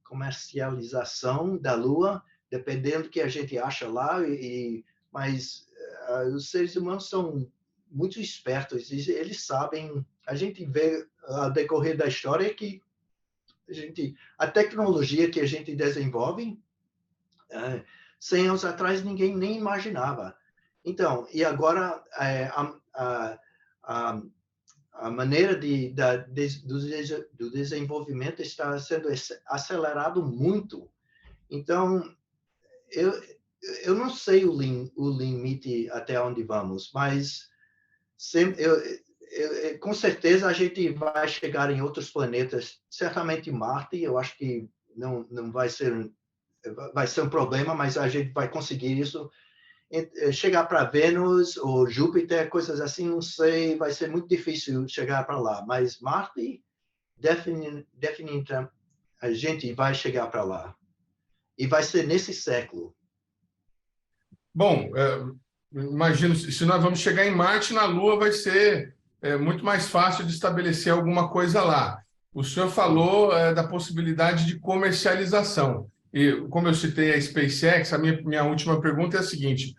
comercialização da Lua, dependendo do que a gente acha lá. Mas os seres humanos são muito espertos. Eles sabem. A gente vê ao decorrer da história que a tecnologia que a gente desenvolve 100 anos atrás ninguém nem imaginava. Então, e agora a maneira do desenvolvimento está sendo acelerado muito. Então, eu não sei o limite até onde vamos, mas com certeza a gente vai chegar em outros planetas, certamente Marte. Eu acho que não vai ser um problema, mas a gente vai conseguir isso. Chegar para Vênus ou Júpiter, coisas assim, não sei, vai ser muito difícil chegar para lá. Mas Marte, definitivamente, a gente vai chegar para lá. E vai ser nesse século. Bom, imagino, se nós vamos chegar em Marte, na Lua vai ser muito mais fácil de estabelecer alguma coisa lá. O senhor falou da possibilidade de comercialização. E, como eu citei a SpaceX, a minha última pergunta é a seguinte: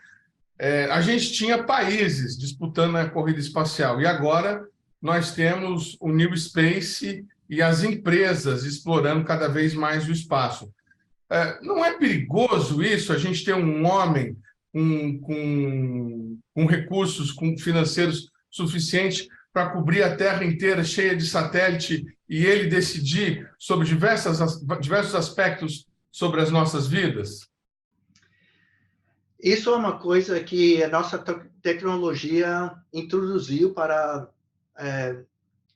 a gente tinha países disputando a corrida espacial, e agora nós temos o New Space e as empresas explorando cada vez mais o espaço. Não é perigoso isso, a gente ter um homem com recursos financeiros suficientes para cobrir a Terra inteira cheia de satélite e ele decidir sobre diversos aspectos sobre as nossas vidas? Isso é uma coisa que a nossa tecnologia introduziu para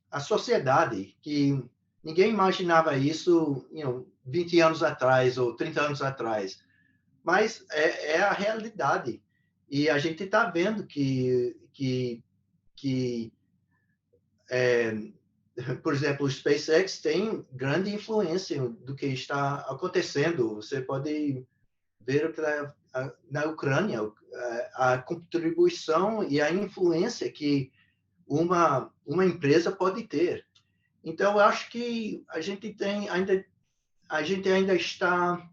a sociedade, que ninguém imaginava isso 20 anos atrás ou 30 anos atrás. Mas é a realidade. E a gente está vendo que por exemplo, o SpaceX tem grande influência do que está acontecendo. Você pode ver o que na Ucrânia, a contribuição e a influência que uma empresa pode ter. Então, eu acho que a gente ainda está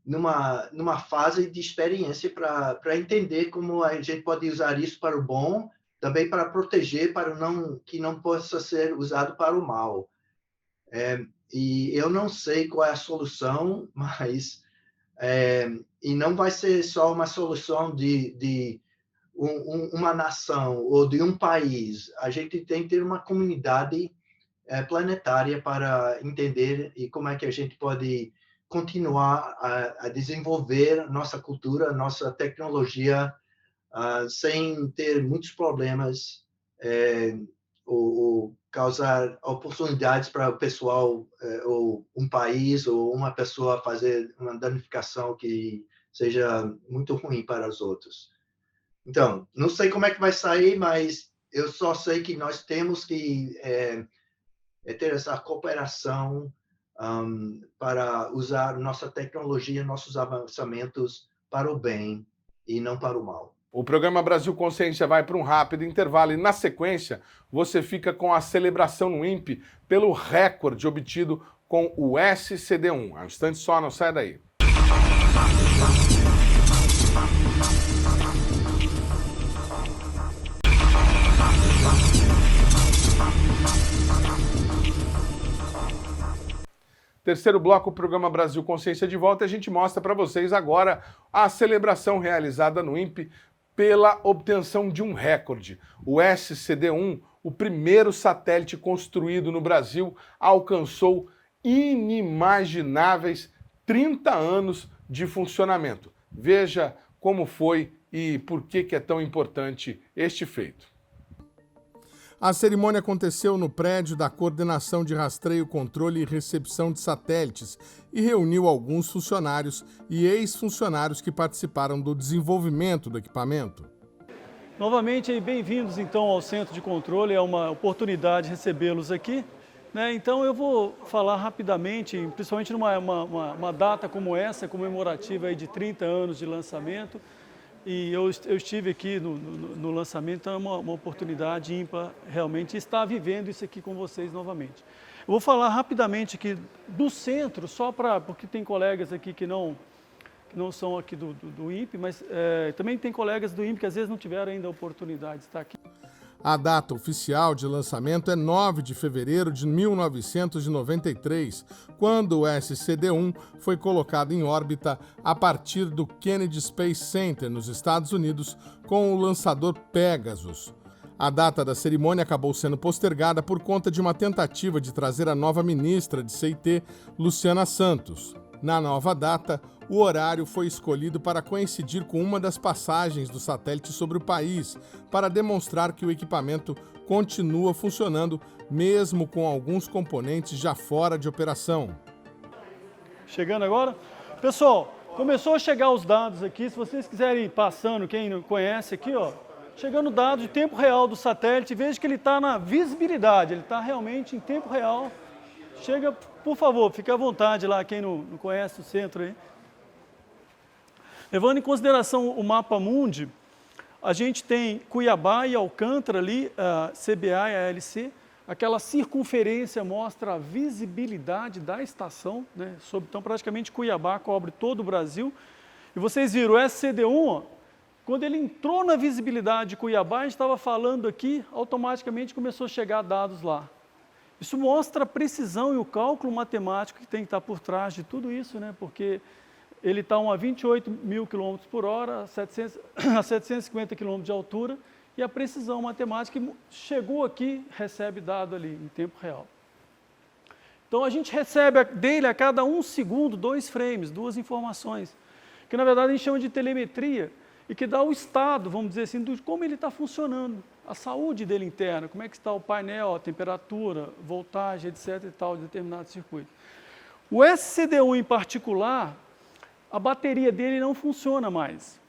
numa fase de experiência para entender como a gente pode usar isso para o bom, também para proteger, que não possa ser usado para o mal. E eu não sei qual é a solução, mas e não vai ser só uma solução de uma nação ou de um país. A gente tem que ter uma comunidade planetária para entender e como é que a gente pode continuar a desenvolver nossa cultura, nossa tecnologia, sem ter muitos problemas ou causar oportunidades para o pessoal ou um país ou uma pessoa fazer uma danificação que seja muito ruim para os outros. Então, não sei como é que vai sair, mas eu só sei que nós temos que ter essa cooperação para usar nossa tecnologia, nossos avançamentos para o bem e não para o mal. O programa Brasil Consciência vai para um rápido intervalo e, na sequência, você fica com a celebração no INPE pelo recorde obtido com o SCD1. Um instante só, não sai daí. Terceiro bloco, o programa Brasil Consciência de volta. A gente mostra para vocês agora a celebração realizada no INPE pela obtenção de um recorde. O SCD1, o primeiro satélite construído no Brasil, alcançou inimagináveis 30 anos de funcionamento. Veja como foi e por que é tão importante este feito. A cerimônia aconteceu no prédio da Coordenação de Rastreio, Controle e Recepção de Satélites e reuniu alguns funcionários e ex-funcionários que participaram do desenvolvimento do equipamento. Novamente, bem-vindos então ao Centro de Controle, é uma oportunidade recebê-los aqui. Então eu vou falar rapidamente, principalmente numa data como essa, comemorativa aí de 30 anos de lançamento. E eu estive aqui no lançamento, então é uma oportunidade ímpar realmente estar vivendo isso aqui com vocês novamente. Eu vou falar rapidamente aqui do centro, porque tem colegas aqui que não são aqui do INPE, mas também tem colegas do INPE que às vezes não tiveram ainda a oportunidade de estar aqui. A data oficial de lançamento é 9 de fevereiro de 1993, quando o SCD-1 foi colocado em órbita a partir do Kennedy Space Center, nos Estados Unidos, com o lançador Pegasus. A data da cerimônia acabou sendo postergada por conta de uma tentativa de trazer a nova ministra de CIT, Luciana Santos. Na nova data, o horário foi escolhido para coincidir com uma das passagens do satélite sobre o país, para demonstrar que o equipamento continua funcionando, mesmo com alguns componentes já fora de operação. Chegando agora? Pessoal, começou a chegar os dados aqui, se vocês quiserem ir passando, quem não conhece aqui, chegando dados de tempo real do satélite, veja que ele está na visibilidade, ele está realmente em tempo real. Chega, por favor, fique à vontade lá, quem não conhece o centro aí. Levando em consideração o mapa mundi, a gente tem Cuiabá e Alcântara ali, a CBA e a ALC. Aquela circunferência mostra a visibilidade da estação, né? Então, praticamente, Cuiabá cobre todo o Brasil. E vocês viram, o SCD-1, quando ele entrou na visibilidade de Cuiabá, a gente estava falando aqui, automaticamente começou a chegar dados lá. Isso mostra a precisão e o cálculo matemático que tem que estar por trás de tudo isso, né? Porque ele está a 28 mil km por hora, a 750 km de altura, e a precisão matemática chegou aqui, recebe dado ali em tempo real. Então a gente recebe dele a cada 1 segundo 2 frames, 2 informações, que na verdade a gente chama de telemetria, e que dá o estado, vamos dizer assim, de como ele está funcionando, a saúde dele interna, como é que está o painel, a temperatura, voltagem, etc. e tal, de determinado circuito. O SCD-1 em particular, a bateria dele não funciona mais.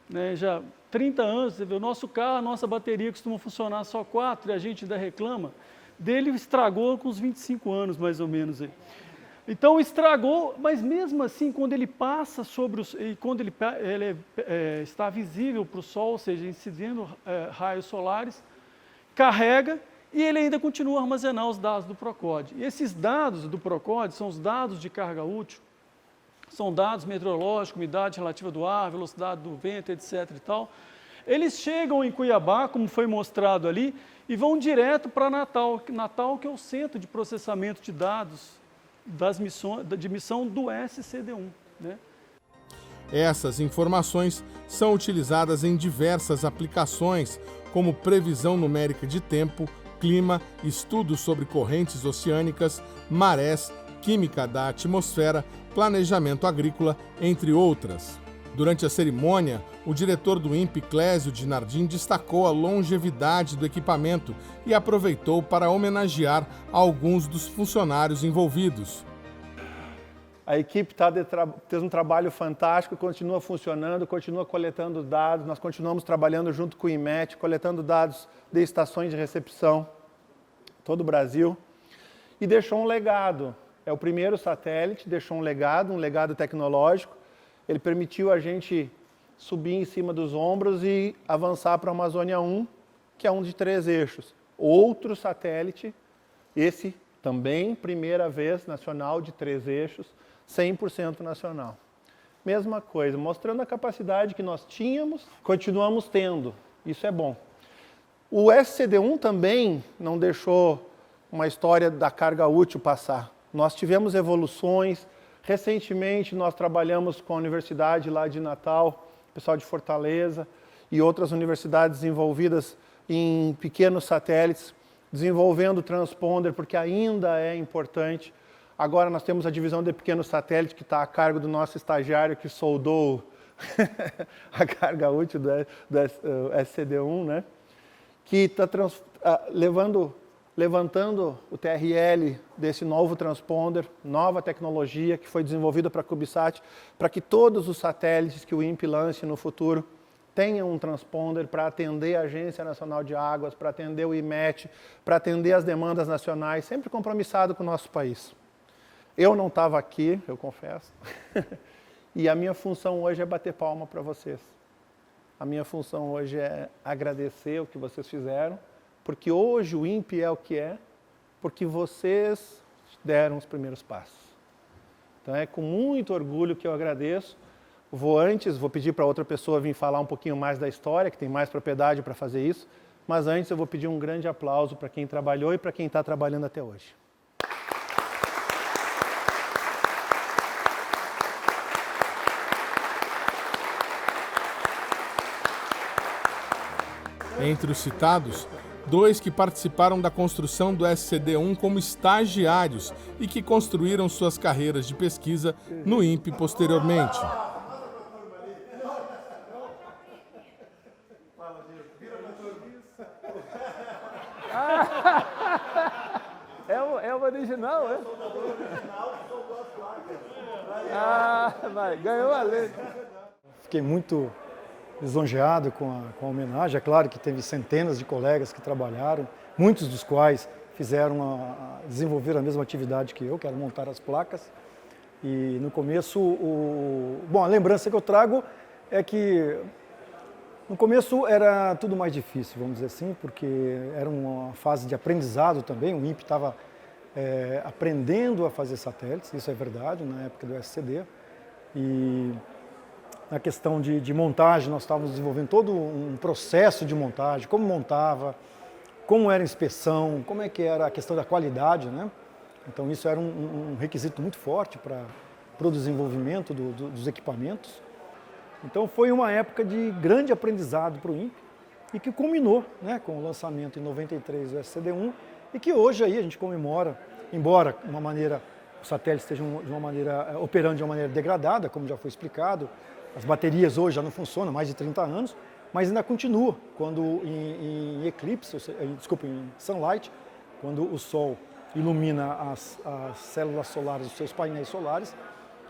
Né? Já 30 anos, você vê, o nosso carro, a nossa bateria costuma funcionar só 4 e a gente ainda reclama. Dele estragou com uns 25 anos, mais ou menos. Aí. Então estragou, mas mesmo assim, quando ele passa sobre os... quando ele está visível para o Sol, ou seja, incidindo raios solares, carrega e ele ainda continua a armazenar os dados do Procode. E esses dados do Procode são os dados de carga útil, são dados meteorológicos, umidade relativa do ar, velocidade do vento, etc. e tal. Eles chegam em Cuiabá, como foi mostrado ali, e vão direto para Natal. Natal, que é o centro de processamento de dados de missão do SCD-1. Né? Essas informações são utilizadas em diversas aplicações, como previsão numérica de tempo, clima, estudos sobre correntes oceânicas, marés, química da atmosfera, planejamento agrícola, entre outras. Durante a cerimônia, o diretor do INPE, Clésio Dinardim, destacou a longevidade do equipamento e aproveitou para homenagear alguns dos funcionários envolvidos. A equipe fez um trabalho fantástico, continua funcionando, continua coletando dados. Nós continuamos trabalhando junto com o IMET, coletando dados de estações de recepção, todo o Brasil. E deixou um legado. É o primeiro satélite, deixou um legado tecnológico. Ele permitiu a gente subir em cima dos ombros e avançar para a Amazônia 1, que é um de 3 eixos. Outro satélite, esse também, primeira vez nacional de 3 eixos, 100% nacional. Mesma coisa, mostrando a capacidade que nós tínhamos, continuamos tendo. Isso é bom. O SCD-1 também não deixou uma história da carga útil passar. Nós tivemos evoluções. Recentemente, nós trabalhamos com a Universidade lá de Natal, pessoal de Fortaleza e outras universidades envolvidas em pequenos satélites, desenvolvendo transponder, porque ainda é importante. Agora nós temos a divisão de pequenos satélites, que está a cargo do nosso estagiário que soldou a carga útil do SCD-1, né? Que está levantando o TRL desse novo transponder, nova tecnologia que foi desenvolvida para a CubeSat, para que todos os satélites que o INPE lance no futuro tenham um transponder para atender a Agência Nacional de Águas, para atender o IMET, para atender as demandas nacionais, sempre compromissado com o nosso país. Eu não estava aqui, eu confesso, e a minha função hoje é bater palma para vocês. A minha função hoje é agradecer o que vocês fizeram, porque hoje o INPE é o que é, porque vocês deram os primeiros passos. Então é com muito orgulho que eu agradeço. Vou pedir para outra pessoa vir falar um pouquinho mais da história, que tem mais propriedade para fazer isso, mas antes eu vou pedir um grande aplauso para quem trabalhou e para quem está trabalhando até hoje. Entre os citados, 2 que participaram da construção do SCD-1 como estagiários e que construíram suas carreiras de pesquisa no INPE posteriormente. É o original, é? Vai, ganhou a letra. Fiquei muito lisonjeado com a homenagem. É claro que teve centenas de colegas que trabalharam, muitos dos quais desenvolveram a mesma atividade que eu, que era montar as placas. E no começo, a lembrança que eu trago é que no começo era tudo mais difícil, vamos dizer assim, porque era uma fase de aprendizado também. O INPE estava aprendendo a fazer satélites, isso é verdade, na época do SCD. E na questão de montagem, nós estávamos desenvolvendo todo um processo de montagem, como montava, como era a inspeção, como é que era a questão da qualidade, né? Então isso era um requisito muito forte para o desenvolvimento dos equipamentos. Então foi uma época de grande aprendizado para o INPE e que culminou, né, com o lançamento em 93 do SCD-1 e que hoje aí a gente comemora, embora o satélite esteja operando de uma maneira degradada, como já foi explicado. As baterias hoje já não funcionam há mais de 30 anos, mas ainda continua quando em eclipse, em sunlight, quando o Sol ilumina as células solares dos seus painéis solares,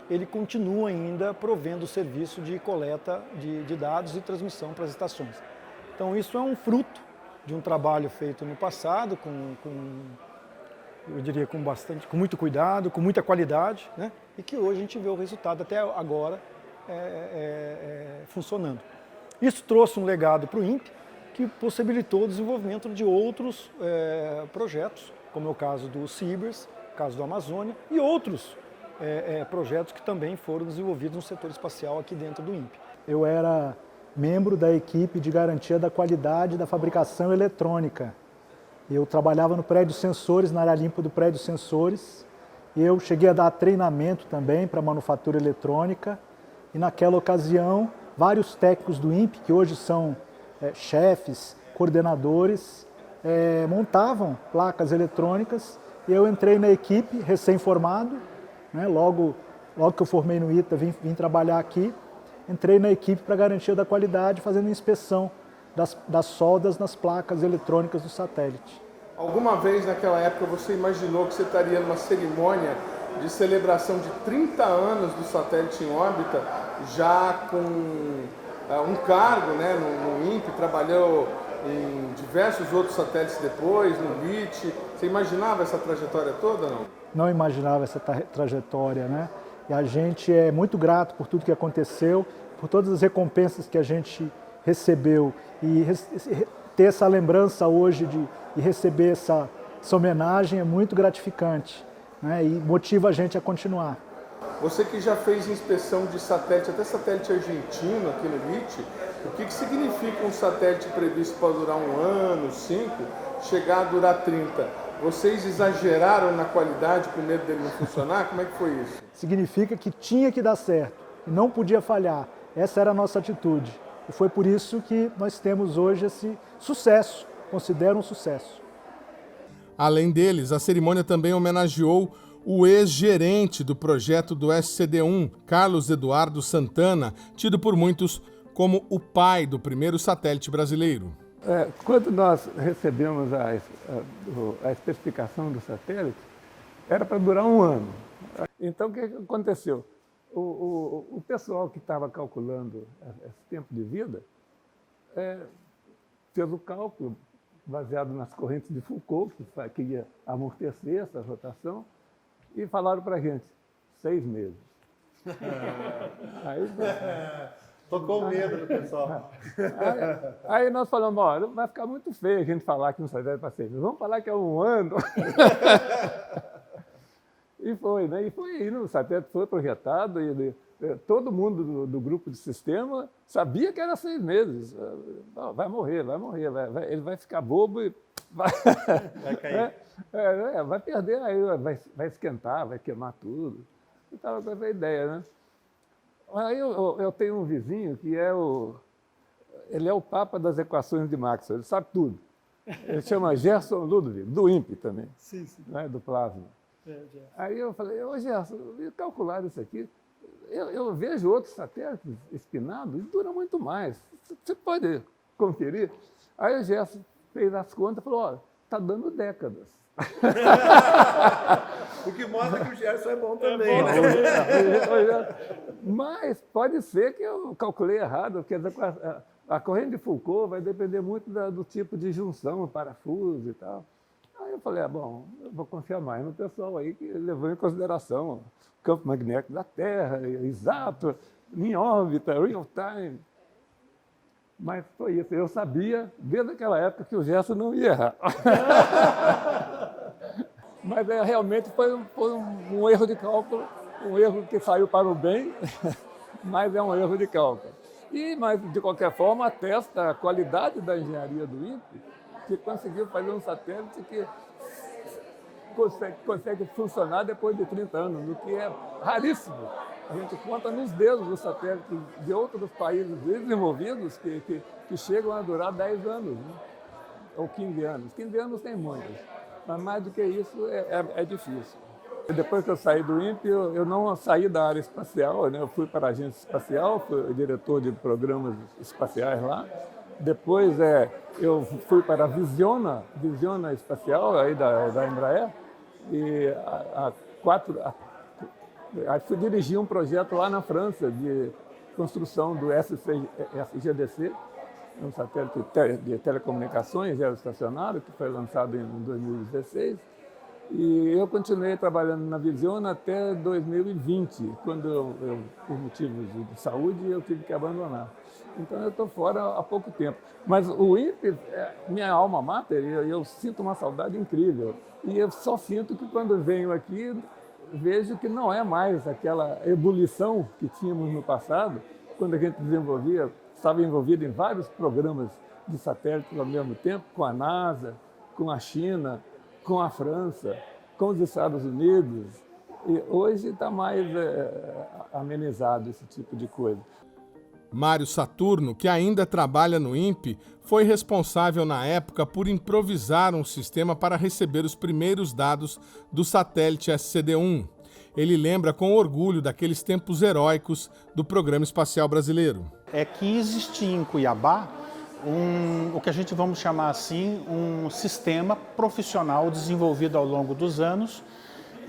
ele continua ainda provendo o serviço de coleta de dados e transmissão para as estações. Então isso é um fruto de um trabalho feito no passado, eu diria com muito cuidado, com muita qualidade, né? E que hoje a gente vê o resultado até agora funcionando. Isso trouxe um legado para o INPE que possibilitou o desenvolvimento de outros projetos, como é o caso do CIBERS, o caso do Amazônia e outros projetos que também foram desenvolvidos no setor espacial aqui dentro do INPE. Eu era membro da equipe de garantia da qualidade da fabricação eletrônica. Eu trabalhava no prédio Sensores, na área limpa do prédio Sensores, e eu cheguei a dar treinamento também para manufatura eletrônica. E naquela ocasião, vários técnicos do INPE, que hoje são chefes, coordenadores, montavam placas eletrônicas e eu entrei na equipe, recém-formado, né? Logo que eu formei no ITA, vim trabalhar aqui, entrei na equipe para garantia da qualidade, fazendo inspeção das soldas nas placas eletrônicas do satélite. Alguma vez naquela época você imaginou que você estaria numa cerimônia de celebração de 30 anos do satélite em órbita, já com um cargo, né, no INPE, trabalhou em diversos outros satélites depois, no LIT. Você imaginava essa trajetória toda, não? Não imaginava essa trajetória, né? E a gente é muito grato por tudo que aconteceu, por todas as recompensas que a gente recebeu. E ter essa lembrança hoje de receber essa homenagem é muito gratificante, né? E motiva a gente a continuar. Você que já fez inspeção de satélite, até satélite argentino aqui no LIT, o que significa um satélite previsto para durar 1 ano, 5, chegar a durar 30? Vocês exageraram na qualidade com medo dele não funcionar? Como é que foi isso? Significa que tinha que dar certo e não podia falhar. Essa era a nossa atitude. E foi por isso que nós temos hoje esse sucesso, considero um sucesso. Além deles, a cerimônia também homenageou o ex-gerente do projeto do SCD-1, Carlos Eduardo Santana, tido por muitos como o pai do primeiro satélite brasileiro. Quando nós recebemos a especificação do satélite, era para durar 1 ano. Então, o que aconteceu? O pessoal que estava calculando esse tempo de vida fez o cálculo baseado nas correntes de Foucault, que ia amortecer essa rotação, e falaram para a gente, 6 meses. Tocou o medo do pessoal. Aí nós falamos, olha, vai ficar muito feio a gente falar que não sai para 6 meses. Vamos falar que é 1 ano. E foi, né? E foi indo, o satélite foi projetado, e todo mundo do grupo de sistema sabia que era 6 meses. Vai morrer, ele vai ficar bobo e vai cair. Vai perder, aí vai esquentar, vai queimar tudo. Eu estava com essa ideia, né? Aí eu tenho um vizinho que ele é o papa das equações de Maxwell, ele sabe tudo. Ele chama Gerson Ludwig, do INPE também, Sim. né, do plasma. Aí eu falei, ô Gerson, calcular isso aqui, eu vejo outros satélites espinados e dura muito mais. Você pode conferir? Aí o Gerson fez as contas e falou, olha, está dando décadas. O que mostra que o Gerson é bom também. Mas pode ser que eu calculei errado, porque a corrente de Foucault vai depender muito do tipo de junção, parafuso e tal. Aí eu falei, bom, eu vou confiar mais no pessoal aí que levou em consideração o campo magnético da Terra, exato, em órbita, real time. Mas foi isso, eu sabia desde aquela época que o Gerson não ia errar. Mas realmente foi um erro de cálculo, um erro que saiu para o bem, mas é um erro de cálculo. Mas, de qualquer forma, atesta a qualidade da engenharia do INPE, que conseguiu fazer um satélite que consegue funcionar depois de 30 anos, o que é raríssimo. A gente conta nos dedos os satélites de outros países desenvolvidos que chegam a durar 10 anos, né? Ou 15 anos. 15 anos tem muitos, mas mais do que isso é difícil. Depois que eu saí do INPE, eu não saí da área espacial, né? Eu fui para a agência espacial, fui diretor de programas espaciais lá. Depois eu fui para a Visiona Espacial, aí da Embraer, e aí fui dirigir um projeto lá na França de construção do SGDC, um satélite de telecomunicações geoestacionário, que foi lançado em 2016. E eu continuei trabalhando na Visiona até 2020, quando por motivos de saúde, eu tive que abandonar. Então eu estou fora há pouco tempo. Mas o INPE é minha alma mater, e eu sinto uma saudade incrível. E eu só sinto que quando venho aqui, vejo que não é mais aquela ebulição que tínhamos no passado, quando a gente estava envolvido em vários programas de satélites ao mesmo tempo, com a NASA, com a China, com a França, com os Estados Unidos. E hoje está mais amenizado esse tipo de coisa. Mário Saturno, que ainda trabalha no INPE, foi responsável na época por improvisar um sistema para receber os primeiros dados do satélite SCD-1. Ele lembra com orgulho daqueles tempos heróicos do Programa Espacial Brasileiro. É que existia em Cuiabá o que a gente vamos chamar assim, um sistema profissional desenvolvido ao longo dos anos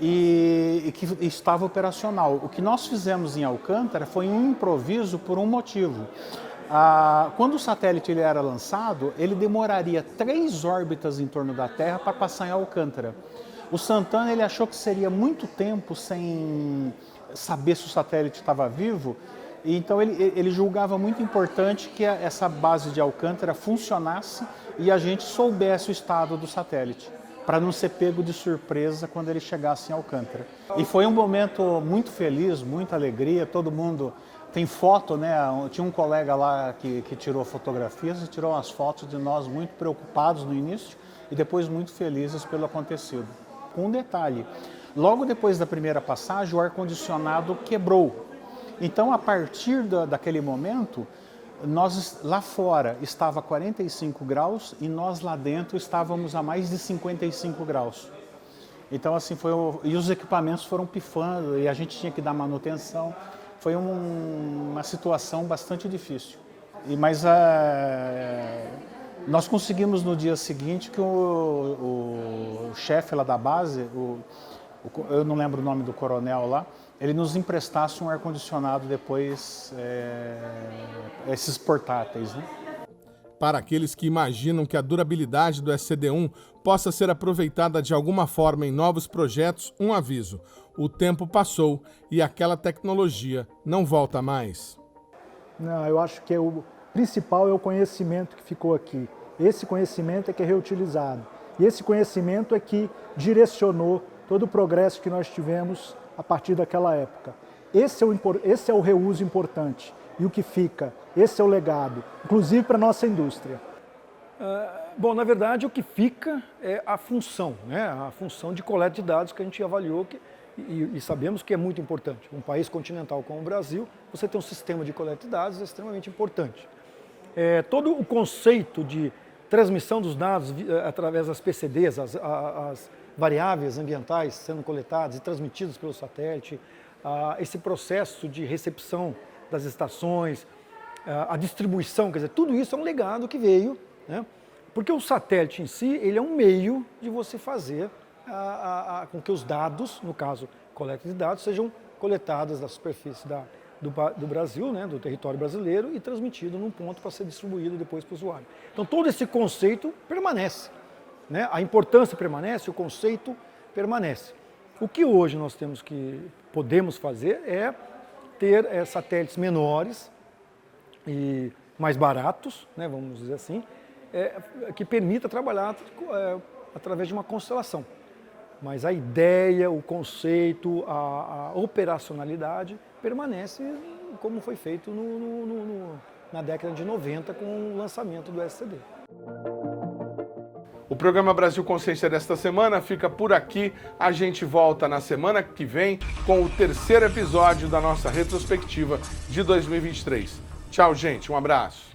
e que estava operacional. O que nós fizemos em Alcântara foi um improviso por um motivo. Quando o satélite ele era lançado, ele demoraria 3 órbitas em torno da Terra para passar em Alcântara. O Santana ele achou que seria muito tempo sem saber se o satélite estava vivo, e então ele julgava muito importante que essa base de Alcântara funcionasse e a gente soubesse o estado do satélite, para não ser pego de surpresa quando ele chegasse em Alcântara. E foi um momento muito feliz, muita alegria, todo mundo tem foto, né? Tinha um colega lá que tirou fotografias e tirou umas fotos de nós muito preocupados no início e depois muito felizes pelo acontecido. Com um detalhe, logo depois da primeira passagem o ar-condicionado quebrou. Então, a partir daquele momento, nós lá fora estava 45 graus e nós lá dentro estávamos a mais de 55 graus. Então, assim, e os equipamentos foram pifando e a gente tinha que dar manutenção. Foi uma situação bastante difícil. Mas nós conseguimos no dia seguinte que o chefe lá da base, eu não lembro o nome do coronel lá, ele nos emprestasse um ar-condicionado depois, esses portáteis, né? Para aqueles que imaginam que a durabilidade do SCD-1 possa ser aproveitada de alguma forma em novos projetos, um aviso: o tempo passou e aquela tecnologia não volta mais. Não, eu acho que o principal é o conhecimento que ficou aqui. Esse conhecimento é que é reutilizado. E esse conhecimento é que direcionou todo o progresso que nós tivemos a partir daquela época. Esse é o reuso importante. E o que fica, esse é o legado, inclusive para a nossa indústria. Bom, na verdade, o que fica é a função, né? A função de coleta de dados que a gente avaliou e sabemos que é muito importante. Um país continental como o Brasil, você ter um sistema de coleta de dados é extremamente importante. Todo o conceito de transmissão dos dados através das PCDs, as variáveis ambientais sendo coletadas e transmitidas pelo satélite, esse processo de recepção das estações, a distribuição, quer dizer, tudo isso é um legado que veio, né? Porque o satélite em si, ele é um meio de você fazer com que os dados, no caso, coleta de dados, sejam coletados da superfície do Brasil, né, do território brasileiro, e transmitido num ponto para ser distribuído depois para o usuário. Então, todo esse conceito permanece, né? A importância permanece, o conceito permanece. O que hoje nós podemos fazer é ter satélites menores e mais baratos, né, vamos dizer assim, que permita trabalhar através de uma constelação. Mas a ideia, o conceito, a operacionalidade permanece como foi feito na década de 90 com o lançamento do SCD. O programa Brasil Consciência desta semana fica por aqui. A gente volta na semana que vem com o 3º episódio da nossa retrospectiva de 2023. Tchau, gente. Um abraço.